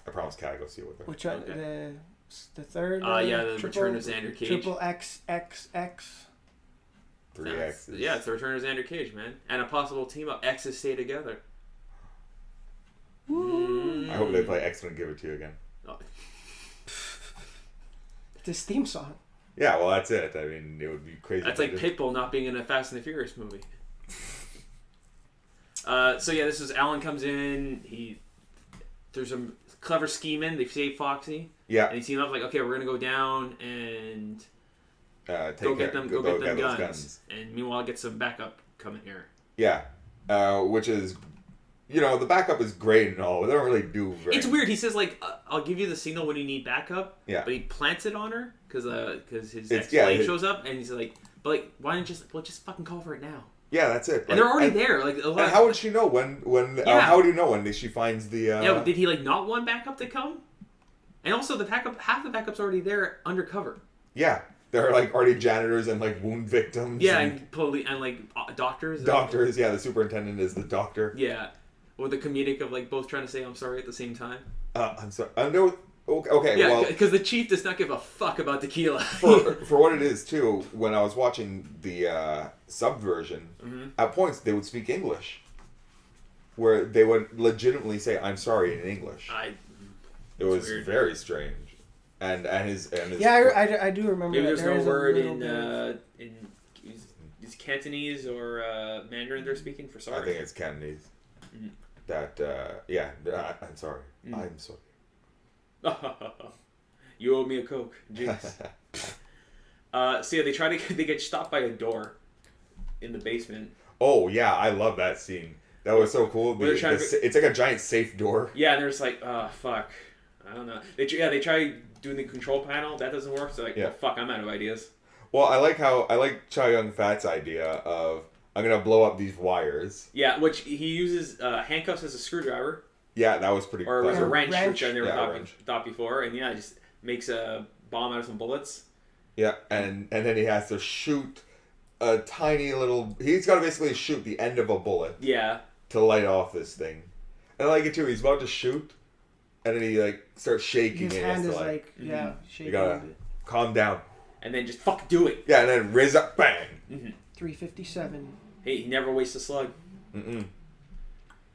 I promised Kat I'd go see it with her. Which the third? The Return of Xander Cage. Triple XXX. 3X. Yeah, it's the Return of Xander Cage, man, and a possible team of X's stay together. I hope they play X and Give It To You again. Oh. It's his theme song. Yeah, well, that's it. I mean, it would be crazy. That's like Pitbull not being in a Fast and the Furious movie. So yeah, this is Alan comes in. There's some clever scheming. They save Foxy. Yeah. And he team up like, okay, we're gonna go down and go get them guns. And meanwhile, get some backup coming here. Yeah, which is, the backup is great and all, but they don't really do very. It's weird. He says like, "I'll give you the signal when you need backup." Yeah. But he plants it on her because his ex-slave shows up, and he's like, "But like, why didn't just fucking call for it now?" Yeah, that's it. And they're already there. Like, and how would she know when? How do you know when she finds the? Yeah, did he like not want backup to come? And also, half the backup's already there undercover. Yeah, they're like already janitors and like wound victims. Yeah, and like doctors. Doctors, yeah. The superintendent is the doctor. Yeah, with the comedic of like both trying to say I'm sorry at the same time. I'm sorry. I know. Okay, yeah, well, because the chief does not give a fuck about tequila. for what it is too. When I was watching the sub version, at points they would speak English, where they would legitimately say "I'm sorry" in English. It was weird. Very strange, and his yeah, I do remember. Maybe that. there's no word in is Cantonese or Mandarin they're speaking for sorry. I think it's Cantonese. Mm-hmm. I'm sorry. I'm sorry. You owe me a Coke. Jeez. So yeah, they get stopped by a door in the basement. Oh yeah, I love that scene. That was so cool. It's like a giant safe door. Yeah, and they're just like, oh fuck, I don't know. They try doing the control panel. That doesn't work. So like, well, fuck, I'm out of ideas. Well, I like Chow Yun-Fat's idea of I'm gonna blow up these wires. Yeah, which he uses handcuffs as a screwdriver. Yeah, that was pretty. Or it was a wrench, which I never thought before, and just makes a bomb out of some bullets. Yeah, and then he has to shoot a tiny little. He's got to basically shoot the end of a bullet. Yeah. To light off this thing, and I like it too. He's about to shoot, and then he like starts shaking. His hand is shaking. You gotta calm down. And then just fuck do it. Yeah, and then raise up, bang. 357. Hey, he never wastes a slug.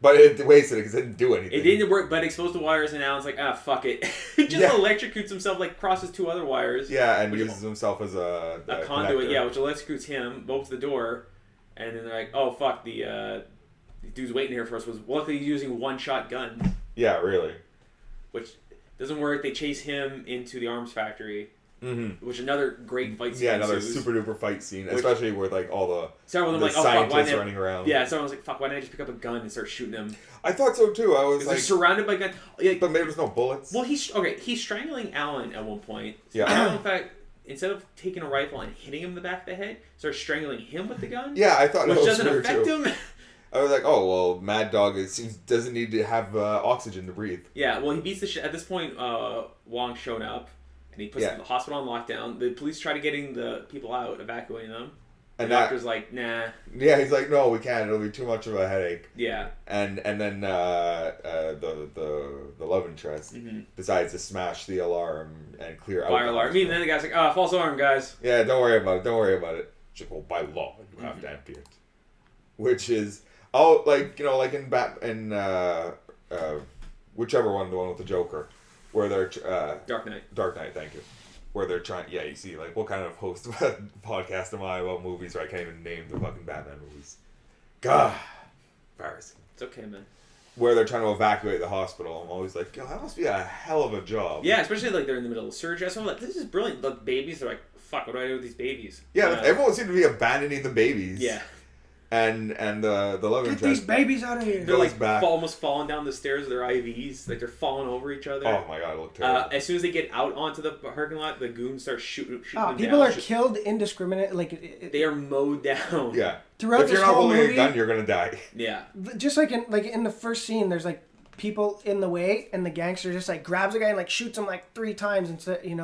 But it wasted it because it didn't do anything. It didn't work, but exposed the wires, and Alan's like, fuck it. Electrocutes himself, like crosses two other wires. Yeah, and uses himself as a conduit. connector. Yeah, which electrocutes him, opens the door, and then they're like, oh fuck, the dude's waiting here for us. Was luckily using one-shot guns. Yeah, really. Which doesn't work. They chase him into the arms factory. Which another great fight scene. Yeah, another super duper fight scene, especially with like all the scientists running around. Yeah, someone was like, "Fuck, why didn't I just pick up a gun and start shooting them?" I thought so too. I was like, they're surrounded by guns, but maybe there's no bullets. Well, he's strangling Alan at one point. Yeah. Alan, in fact, instead of taking a rifle and hitting him in the back of the head, starts strangling him with the gun. Yeah, I thought which that was doesn't weird affect too. him. I was like, oh well, Mad Dog doesn't need to have oxygen to breathe. Yeah, well, he beats the shit. At this point, Wong's shown up, and he puts the hospital on lockdown. The police try to getting the people out, evacuating them. And the doctor's like, nah. Yeah, he's like, no, we can't. It'll be too much of a headache. Yeah. And then the love interest decides to smash the alarm and clear out. Fire alarm. And then the guy's like, false alarm, guys. Yeah, don't worry about it. She's like, well, by law, you have to empty it. Which is, like in whichever one, the one with the Joker, where they're Dark Knight. Dark Knight, thank you. Where they're trying, you see, like, what kind of host of a podcast am I about movies where I can't even name the fucking Batman movies? God, embarrassing. It's okay, man. Where they're trying to evacuate the hospital, I'm always like, that must be a hell of a job. Yeah, especially like they're in the middle of surgery. So I'm like, this is brilliant. The babies, they're like, fuck, what do I do with these babies? Yeah, everyone seemed to be abandoning the babies. Yeah. And the love interest. Get these babies out of here. They're like almost falling down the stairs with their IVs. Like they're falling over each other. Oh my god, it looked terrible. As soon as they get out onto the parking lot, the goons start shooting them people down. are killed indiscriminately. Like they are mowed down. Yeah. Throughout if you're not holding a gun, you're gonna die. Yeah. Just like in the first scene, there's like people in the way, and the gangster just like grabs a guy and like shoots him like 3 times. And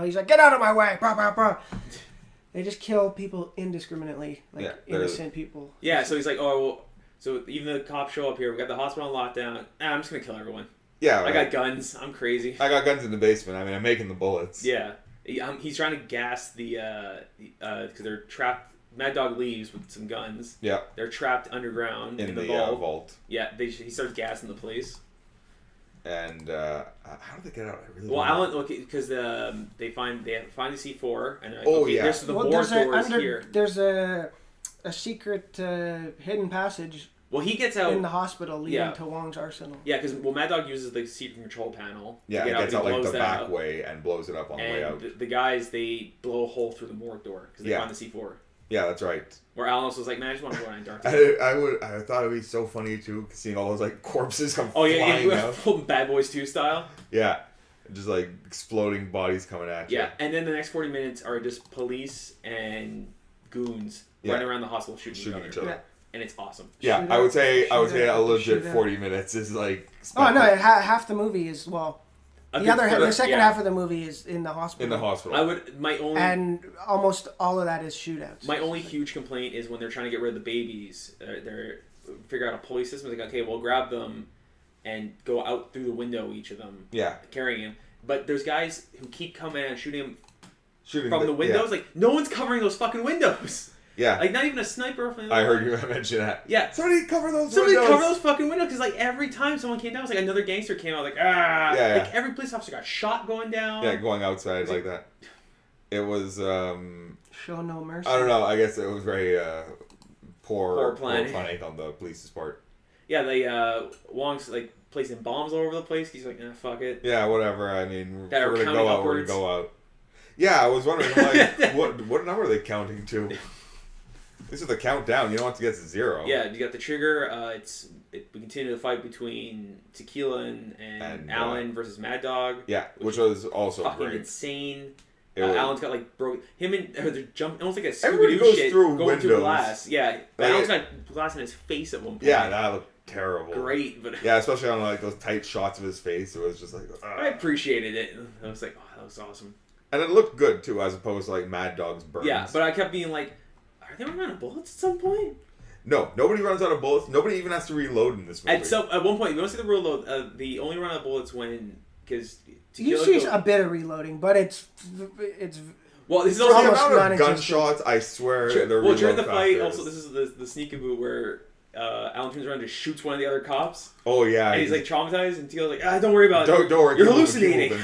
he's like, "Get out of my way!" Bah, bah, bah. They just kill people indiscriminately, like innocent people. Yeah. So he's like, "Oh, well." So even the cops show up here. We got the hospital on lockdown. I'm just gonna kill everyone. Yeah, right. I got guns. I'm crazy. I got guns in the basement. I mean, I'm making the bullets. Yeah, he's trying to gas the because they're trapped. Mad Dog leaves with some guns. Yeah, they're trapped underground in the vault. Yeah, he starts gassing the place. And how did they get out? I really Alan, because they find the C4 and like, there's the board doors here. There's a secret hidden passage. Well, he gets out in the hospital leading to Wong's arsenal. Yeah, because Mad Dog uses the secret control panel. Yeah, it gets out like the back way and blows it up on the way out. The guys, they blow a hole through the morgue door because they find the C4. Yeah, that's right. Where Alan was like, man, I just want to go in dark. I thought it would be so funny too, seeing all those like corpses come flying out. Bad Boys 2 style. Yeah, just like exploding bodies coming at you. Yeah, and then the next 40 minutes are just police and goons running around the hospital shooting each other. Yeah. And it's awesome. Yeah, I would say a legit 40 minutes is like. Oh no! Half the movie is the second half of the movie is in the hospital. In the hospital. And almost all of that is shootouts. My only huge complaint is when they're trying to get rid of the babies. They're figure out a pulley system. Like, okay, we'll grab them and go out through the window, each of them. Yeah. Carrying him. But there's guys who keep coming and shooting him from the windows. Yeah. Like, no one's covering those fucking windows. Yeah. Like, not even a sniper. I heard you mention that. Yeah. Somebody cover those windows. Cover those fucking windows. Because, like, every time someone came down, it was like another gangster came out. Like, ah. Yeah, like, every police officer got shot going down. Yeah, going outside like that. It was, show no mercy. I don't know. I guess it was very, poor planning on the police's part. Yeah, they, Wong's, like, placing bombs all over the place. He's like, fuck it. Yeah, whatever. I mean, we're going to go out, we're going to go out. Yeah, I was wondering, like, what number are they counting to? This is the countdown. You don't want to get to 0. Yeah, you got the trigger. We continue the fight between Tequila and Alan versus Mad Dog. Yeah, which was also fucking great. Insane. Alan's got like broke him and they're jumping almost like a Everybody goes shit through going windows. Through glass. Yeah, Alan's got glass in his face at one point. Yeah, that looked terrible. Great, but yeah, especially on like those tight shots of his face. It was just like I appreciated it. I was like, that was awesome. And it looked good too, as opposed to like Mad Dog's burns. Yeah, but I kept being like, are they running out of bullets at some point? No, nobody runs out of bullets. Nobody even has to reload in this movie. At one point, you don't see the reload. The only run out of bullets when because you see a bit of reloading, but it's well, this is also also the amount of gunshots. I swear, during the fight, also this is the sneakaboo where Alan turns around and just shoots one of the other cops. Oh yeah, and he's like traumatized, and Teal's like, don't worry about it. Don't worry, you're hallucinating.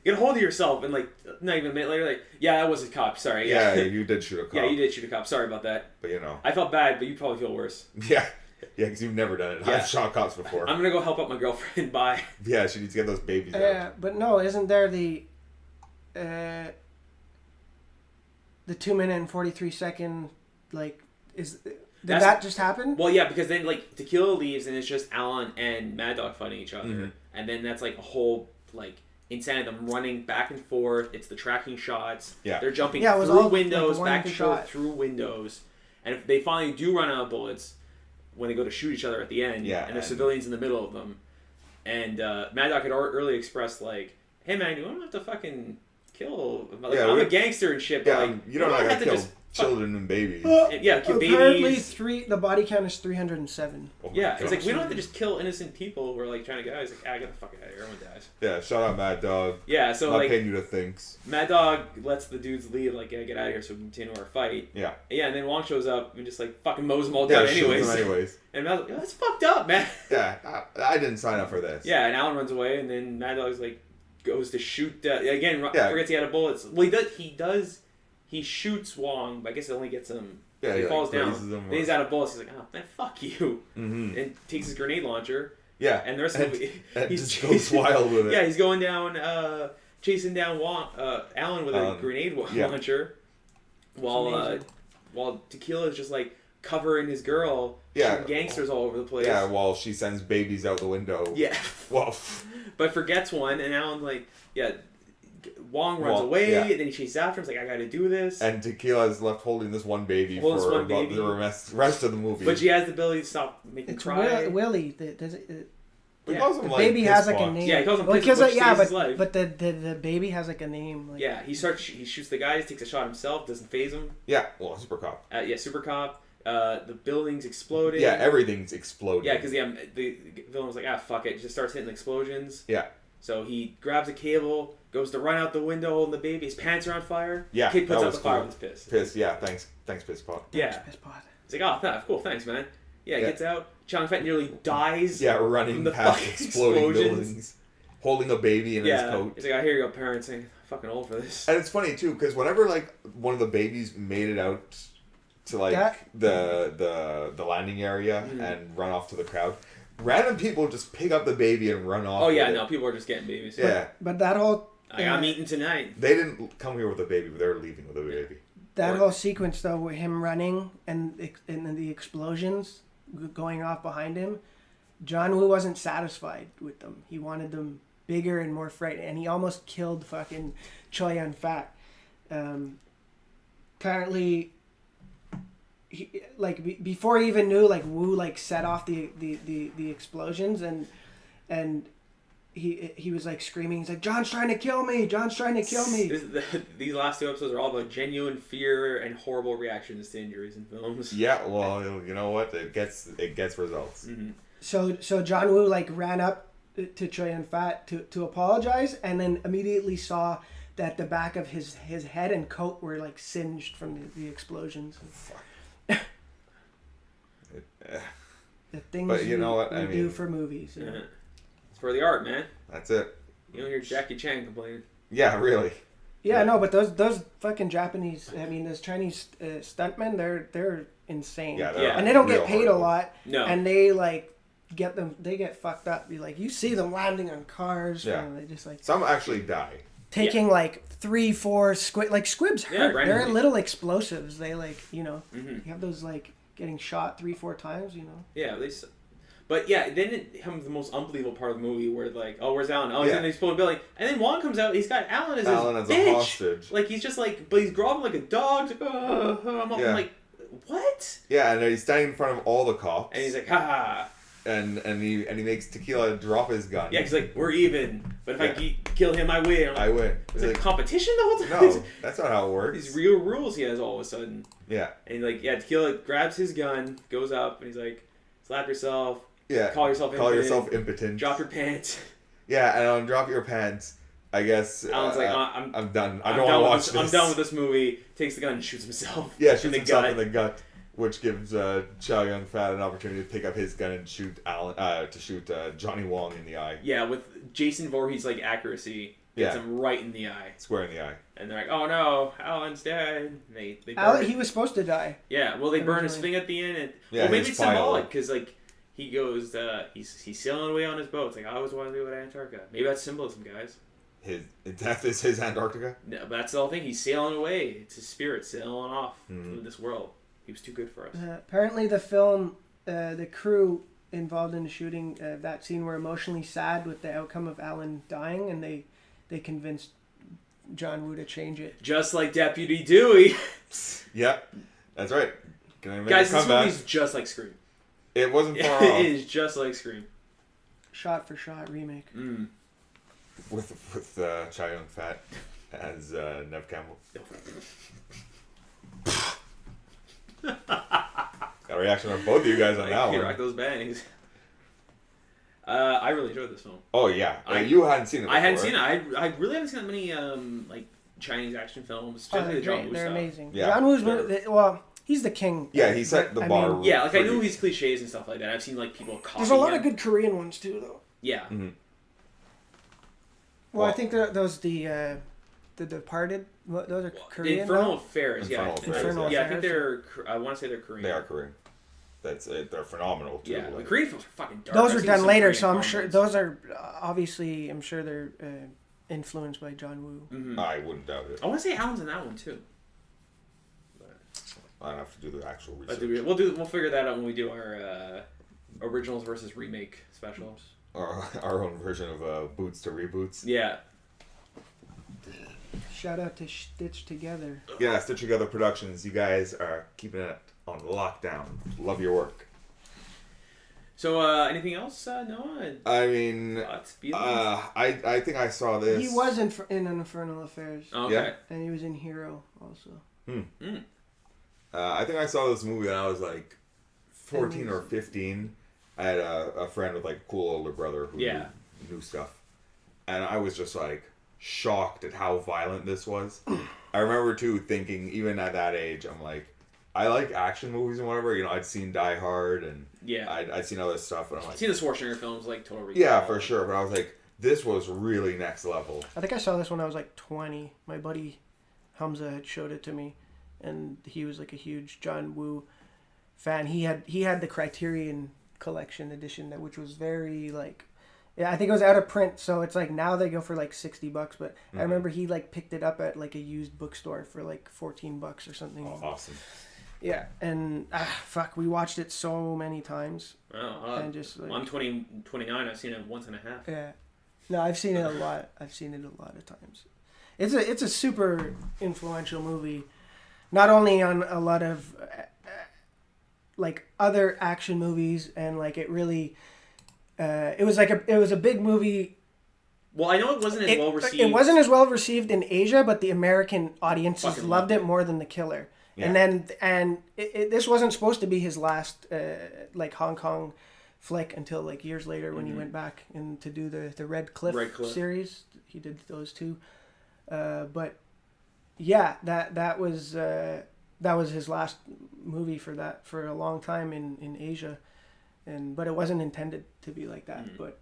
Get a hold of yourself, and like not even a minute later, like, yeah, that was a cop. Sorry. Yeah, you did shoot a cop. Yeah, you did shoot a cop. Sorry about that. But you know, I felt bad, but you probably feel worse. Yeah, because you've never done it. Yeah. I've shot cops before. I'm gonna go help out my girlfriend. Bye. Yeah, she needs to get those babies out. Yeah, but no, isn't there the 2-minute and 43-second like did that just happen? Well, yeah, because then like Tequila leaves and it's just Alan and Mad Dog fighting each other, and then that's like a whole like insanity. Them running back and forth. It's the tracking shots. Yeah. They're jumping Yeah, it was through all, windows, like, back and one forth shot. through windows. And if they finally do run out of bullets, when they go to shoot each other at the end, Yeah, and there's and- civilians in the middle of them, and Mad Dog had early expressed like, "Hey man, you don't have to fucking kill. Like, Yeah, I'm a gangster and shit, but Yeah, like you don't have have to to kill just children and babies. yeah, kill Apparently, babies." the body count is 307. Oh my Yeah, it's like gosh. we don't have to just kill innocent people. We're like trying to get out. He's like, "Ah, get the fuck out of here. Everyone dies." Yeah, shout out Mad Dog. Yeah, so Not like paying you to thinks. Mad Dog lets the dudes leave, like, "Yeah, get out of here," so we can continue our fight. Yeah. Yeah, and then Wong shows up and just like fucking mows them all Yeah, down shoots anyways. them anyways. And Mad Dog's like, "Oh, that's fucked up, man." Yeah, I didn't sign up for this. Yeah, and Alan runs away, and then Mad Dog's like goes to shoot. Again, Yeah. forgets he had a bullets. Well, he shoots Wong, but I guess it only gets him. Yeah, he he falls like, down. grazes him Then he's out of bullets. He's like, "Oh man, fuck you," Mm-hmm. and takes his grenade launcher. Yeah. And the rest of the movie, and he's just goes wild with it. Yeah, he's going down, chasing down Alan with a grenade launcher, while Tequila is just like covering his girl, shooting gangsters all over the place. Yeah, while she sends babies out the window. Yeah. Well, But forgets one, and Alan Wong runs away, yeah. and then he chases after him. He's like, "I got to do this." and Tequila is left holding this one baby Holding this for one about baby. the rest of the movie. But she has the ability to stop making It's cry. Willie. He yeah. calls him, The like, baby piss has like a pot. name. Yeah, he calls him Well, piss because pot, which saves his but life. but the baby has like a name. Like, Yeah, he shoots the guys, takes a shot himself, doesn't phase him. Yeah, well, Super Cop. Super Cop. The building's exploding. Yeah, everything's exploding. Yeah, because the villain was like, "Ah, fuck it," just starts hitting explosions. Yeah. So he grabs a cable, goes to run out the window holding the baby. His pants are on fire. Yeah, Kid puts that out was the fire cool. with his piss. Piss, yeah, thanks, Piss Pot. Yeah. Piss pot. He's like, "Oh, cool, thanks, man." Yeah, he Yeah. gets out. Chong Fat nearly dies. Yeah, from running the past fucking exploding explosions. buildings, holding a baby in his coat. He's like, "I hear your parents saying, fucking old for this." And it's funny too, because whenever like one of the babies made it out to like the landing area and run off to the crowd, random people just pick up the baby and run off. Oh yeah, with no, it. people are just getting babies. Yeah, But that whole I'm eating tonight. they didn't come here with a baby, but they were leaving with a baby. that whole sequence though, with him running and the explosions going off behind him, John Woo wasn't satisfied with them. He wanted them bigger and more frightening, and he almost killed fucking Choi Yun-fat. Apparently, before he even knew, like, Woo like set off the explosions, and he was like screaming. He's like, "John's trying to kill me! John's trying to kill me!" These last two episodes are all about genuine fear and horrible reactions to injuries in films. Yeah, well, you know what? It gets results. Mm-hmm. So John Woo like ran up to Choi Yun-fat to apologize, and then immediately saw that the back of his head and coat were like singed from the explosions. The things But you know what? I do mean, for movies. You know? Yeah. It's for the art, man. That's it. You don't hear Jackie Chan complaining. Yeah, really. Yeah, no, but those fucking Japanese, I mean, those Chinese stuntmen, they're insane. Yeah, Yeah. And they don't get real paid a hard. lot. No. And they like they get fucked up. You see them landing on cars. Yeah. And they just like Some actually die. taking like 3-4 squid. Like squibs Yeah, hurt. randomly. They're little explosives. They like Mm-hmm. you have those like getting shot 3-4 times. Yeah, at least. But yeah, then it comes the most unbelievable part of the movie where like, oh, where's Alan? Oh, he's in the exploding building. And then Wong comes out. He's got Alan as Alan his as a bitch. hostage. Like he's just like, but he's groveling like a dog. He's like, I'm like, what? Yeah, and he's standing in front of all the cops. And he's like, ha ha. And he makes Tequila drop his gun. Yeah, he's like, we're even. But if I kill him, I win. I'm like, I win. Is He's it like, competition the whole time? no, that's not how it works. These real rules he has all of a sudden. Yeah. And like, Tequila grabs his gun, goes up, and he's like, slap yourself. Yeah. Call yourself impotent. Drop your pants. Yeah, and on Drop Your Pants, I guess Alan's like, I'm done. I I'm don't done want with to this. watch I'm done with this movie. Takes the gun and shoots himself. Yeah, in shoots the himself gut. in the gut, which gives Chow Yun-fat an opportunity to pick up his gun and shoot Johnny Wong in the eye. Yeah, with Jason Voorhees like accuracy, gets him right in the eye. Square in the eye. And they're like, "Oh no, Alan's dead." They burn Alan, it. he was supposed to die. Yeah, well, they burn his Originally. thing at the end. And, Yeah, well, maybe his it's file. symbolic because like he goes, he's sailing away on his boat. It's like I always wanted to go to Antarctica. Maybe that's symbolism, guys. His death is his Antarctica. No, but that's the whole thing. He's sailing away. It's his spirit sailing off to this world. He was too good for us. Apparently, the film, the crew involved in the shooting that scene were emotionally sad with the outcome of Alan dying, and they they convinced John Woo to change it. Just like Deputy Dewey. Yeah, that's right. Can I make Guys, a this comeback? movie's just like Scream. It wasn't far off. It is just like Scream. Shot for shot remake. With Chow Yun-fat as Nev Campbell. Got a reaction from both of you guys on that one. Rock those bangs. I really enjoyed this film. Oh yeah, you hadn't seen it before. I hadn't seen it. I really haven't seen that many like Chinese action films, especially the John Woo They're stuff. amazing. Yeah, John Woo's well, he's the king. Yeah, he set the bar. Yeah, like I knew he's cliches and stuff like that. I've seen like people copy There's a lot him. of good Korean ones too, though. Yeah. Mm-hmm. Well, I think those the Departed. Those are Korean. Infernal Affairs. Yeah. Infernal Yeah, I Affairs. think they're. I want to say they're Korean. They are Korean. They're phenomenal too. Yeah, the Korean films are fucking dark. Those I've were seen done some later, Korean so I'm films. sure those are obviously. I'm sure they're influenced by John Woo. Mm-hmm. I wouldn't doubt it. I want to say Alan's in that one too. I'd have to do the actual research. We'll figure that out when we do our originals versus remake specials. Our own version of boots to reboots. Yeah. Shout out to Stitch Together. Yeah, Stitch Together Productions. You guys are keeping it on lockdown. Love your work. So, anything else, Noah? I mean, I think I saw this. He was in Infernal Affairs. Okay. Yeah. And he was in Hero also. I think I saw this movie when I was like 14 or 15. I had a friend with like a cool older brother who knew stuff. And I was just like shocked at how violent this was. I remember too thinking, even at that age, I'm like, I like action movies and whatever. You know, I'd seen Die Hard and I'd seen other stuff. And I'm like, I've seen the Schwarzenegger films like Total Recall. yeah, for sure. But I was like, this was really next level. I think I saw this when I was like 20. My buddy Hamza had showed it to me, and he was like a huge John Woo fan. He had the Criterion Collection edition, which was very like, I think it was out of print, so it's like now they go for like $60, but I remember he like picked it up at like a used bookstore for like $14 or something. Oh, awesome. Yeah, and we watched it so many times. And just like, I'm 29. I've seen it once and a half. Yeah, no, I've seen it a lot. I've seen it a lot of times. It's a super influential movie, not only on a lot of like other action movies, and like it really, it was a big movie. Well, I know it wasn't as well received. It wasn't as well received in Asia, but the American audiences loved it more than The Killer. Yeah. And this wasn't supposed to be his last like Hong Kong flick until like years later when he went back and to do the Red Cliff series. He did those two, but yeah, that was his last movie for a long time in Asia, but it wasn't intended to be like that. But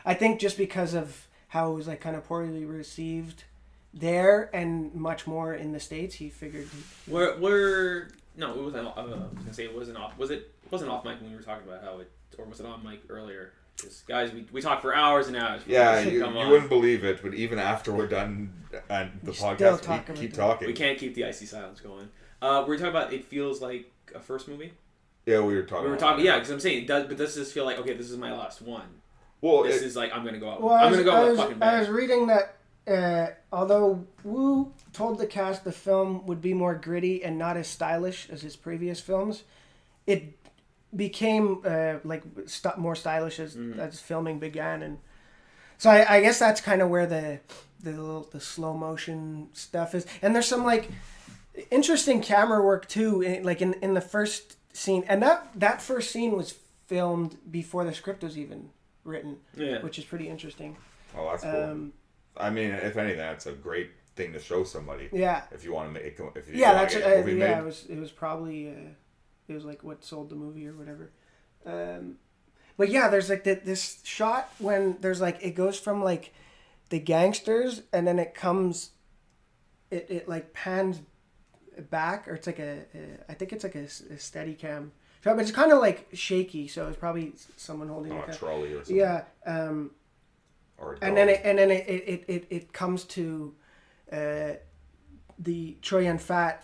I think just because of how it was like kind of poorly received there and much more in the States, he figured no, it wasn't. I was gonna say it wasn't off. It wasn't off mic when we were talking about how it, or was it on mic earlier? Just guys, we talked for hours and hours. Yeah, you wouldn't believe it, but even after we're done and the podcast, we keep talking. We can't keep the icy silence going. We were talking about it feels like a first movie. Yeah, we were talking. Yeah, because I'm saying, but does this feel like, okay, this is my last one? Well, this is like I'm gonna go out. Well, I'm gonna go out with fucking bang. I was reading that. Although Woo told the cast the film would be more gritty and not as stylish as his previous films, it became more stylish as filming began, and so I guess that's kind of where the slow motion stuff is, and there's some like interesting camera work too, in the first scene, and that first scene was filmed before the script was even written, which is pretty interesting. Oh, that's cool. I mean, if anything, that's a great thing to show somebody. Yeah. If you want to make, it was probably it was like what sold the movie or whatever. But yeah, there's like this shot when there's like it goes from like the gangsters and then it comes, it like pans back, or it's like I think it's like a steady cam. But it's kind of like shaky, so it's probably someone holding a trolley or something. Yeah. And then it comes to the Choi Yun-fat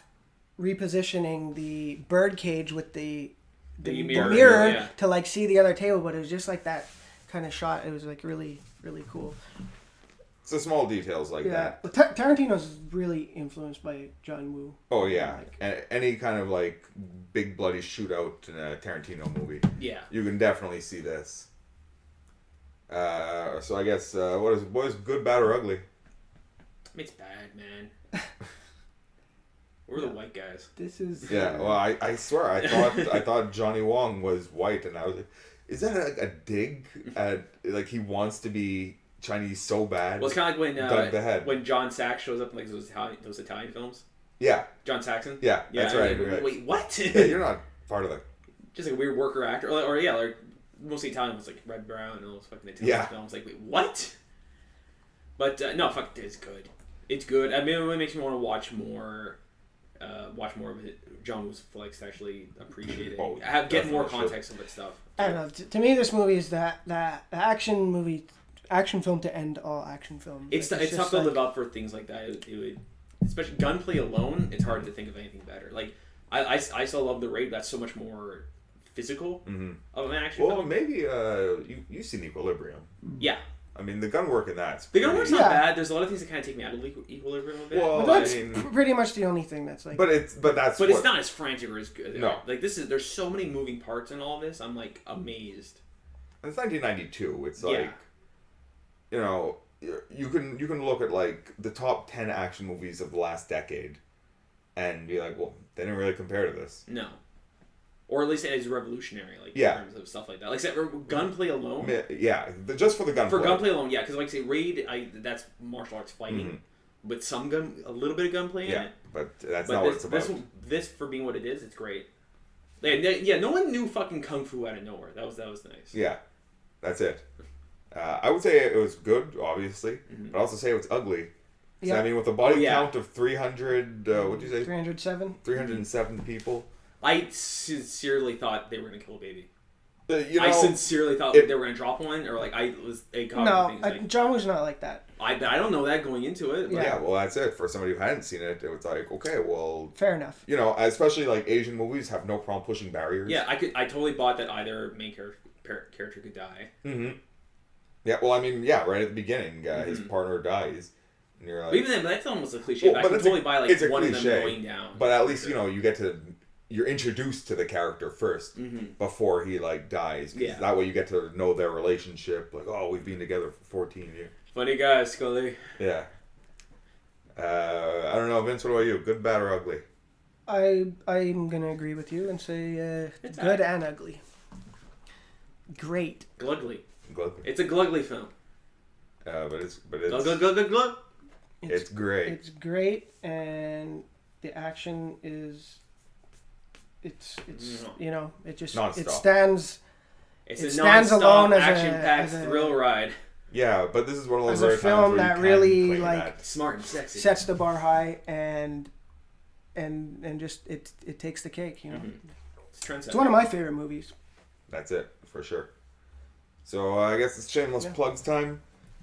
repositioning the bird cage with the mirror to like see the other table, but it was just like that kind of shot. It was like really, really cool. It's the small details like that. Well, Tarantino's really influenced by John Woo. Oh yeah, any kind of like big bloody shootout in a Tarantino movie. Yeah, you can definitely see this. So I guess what is good, bad, or ugly? It's bad, man. We're the white guys. This is Well, I swear I thought Johnny Wong was white, and I was like, is that a dig at like he wants to be Chinese so bad? Well, it's kind of like when John Sax shows up in like those Italian films. Yeah. John Saxon. Yeah, that's right. Wait, what? Yeah, you're not part of the. Just like a weird worker actor, or like mostly Italian ones like Red Brown and those fucking Italian films. Like, wait, what? But no, fuck, it's good. It's good. I mean, it makes me want to watch more of it. John Woo's flicks to actually appreciate it. Get more context of it stuff. I don't know. To me, this movie is that action film to end all action films. It's tough to live up for things like that. It would, especially gunplay alone. It's hard to think of anything better. Like I still love The Raid. That's so much more physical of an action film. Well, maybe you've seen Equilibrium. Yeah. I mean, the gun work in that's the gun work's not bad. There's a lot of things that kind of take me out of Equilibrium a bit. Well, but that's pretty much the only thing that's like. But it's not as frantic or as good. No, like there's so many moving parts in all this. I'm like amazed. It's 1992. It's like, you know, you can look at like the top 10 action movies of the last decade, and be like, well, they didn't really compare to this. No. Or at least it is revolutionary, like in terms of stuff like that. Like say, gunplay alone. Yeah, just for the gunplay. For gunplay alone, yeah, because like say Raid, that's martial arts fighting, with a little bit of gunplay in it. But that's not what it's about. This for being what it is, it's great. Yeah, no one knew fucking kung fu out of nowhere. That was nice. Yeah, that's it. I would say it was good, obviously, but I also say it was ugly. Yeah. So, I mean, with a body count of 300, what'd you say? 307. 307 people. I sincerely thought they were gonna kill a baby. I sincerely thought they were gonna drop one, or like John was not like that. I don't know that going into it. Yeah, well, that's it. For somebody who hadn't seen it, it was like, okay, well, fair enough. You know, especially like Asian movies have no problem pushing barriers. Yeah, I totally bought that either main character could die. Mm-hmm. Yeah, well, I mean, yeah, right at the beginning, his partner dies. And you're like, but even then, that's almost a cliche. Well, I can totally buy like one of them going down. But at least you're introduced to the character first before he like dies. Yeah. That way you get to know their relationship. Like, oh, we've been together for 14 years. Funny guy, Scully. Yeah. I don't know, Vince. What about you? Good, bad, or ugly? I'm gonna agree with you and say good and ugly. Great. Glugly. It's a glugly film. But it's glug. It's great. It's great, and the action is. It's you know, it just non-stop. It stands. It stands alone as action-packed thrill ride. Yeah, but this is one of those as a film that really like smart and sexy sets the bar high and just it takes the cake. You know, it's one of my favorite movies. That's it for sure. So I guess it's shameless plugs time,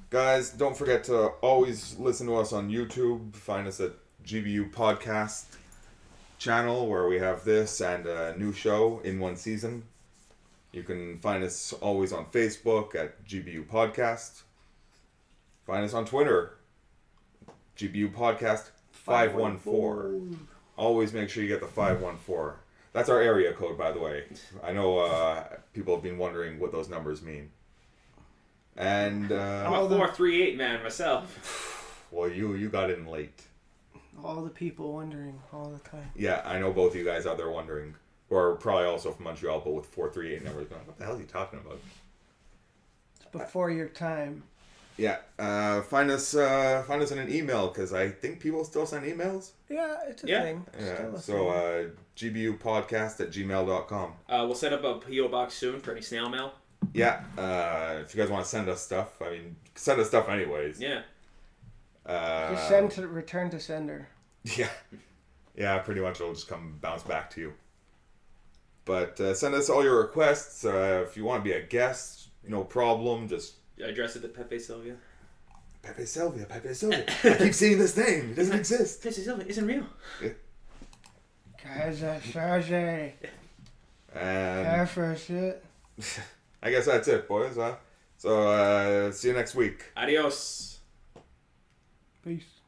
guys. Don't forget to always listen to us on YouTube. Find us at GBU Podcast channel where we have this and a new show in one season. You can find us always on Facebook at GBU Podcast. Find us on Twitter, GBU Podcast 514. Always make sure you get the 514. That's our area code, by the way. I know people have been wondering what those numbers mean. And I'm a 438 man myself. Well, you got in late. All the people wondering all the time. Yeah, I know both of you guys out there wondering. Or probably also from Montreal, but with 438 numbers going, what the hell is he talking about? It's before your time. Yeah, find us in an email, because I think people still send emails. Yeah, it's a thing. Yeah, so gbupodcast@gmail.com. We'll set up a P.O. box soon for any snail mail. Yeah, if you guys want to send us stuff, I mean, send us stuff anyways. Yeah. Just send to return to sender. Yeah, pretty much it'll just come bounce back to you. But send us all your requests. If you want to be a guest, no problem. Just address it to Pepe Sylvia. Pepe Sylvia. I keep seeing this name. It doesn't exist. Pepe Sylvia isn't real. Casa Charge. And I guess that's it, boys. So see you next week. Adios. Peace.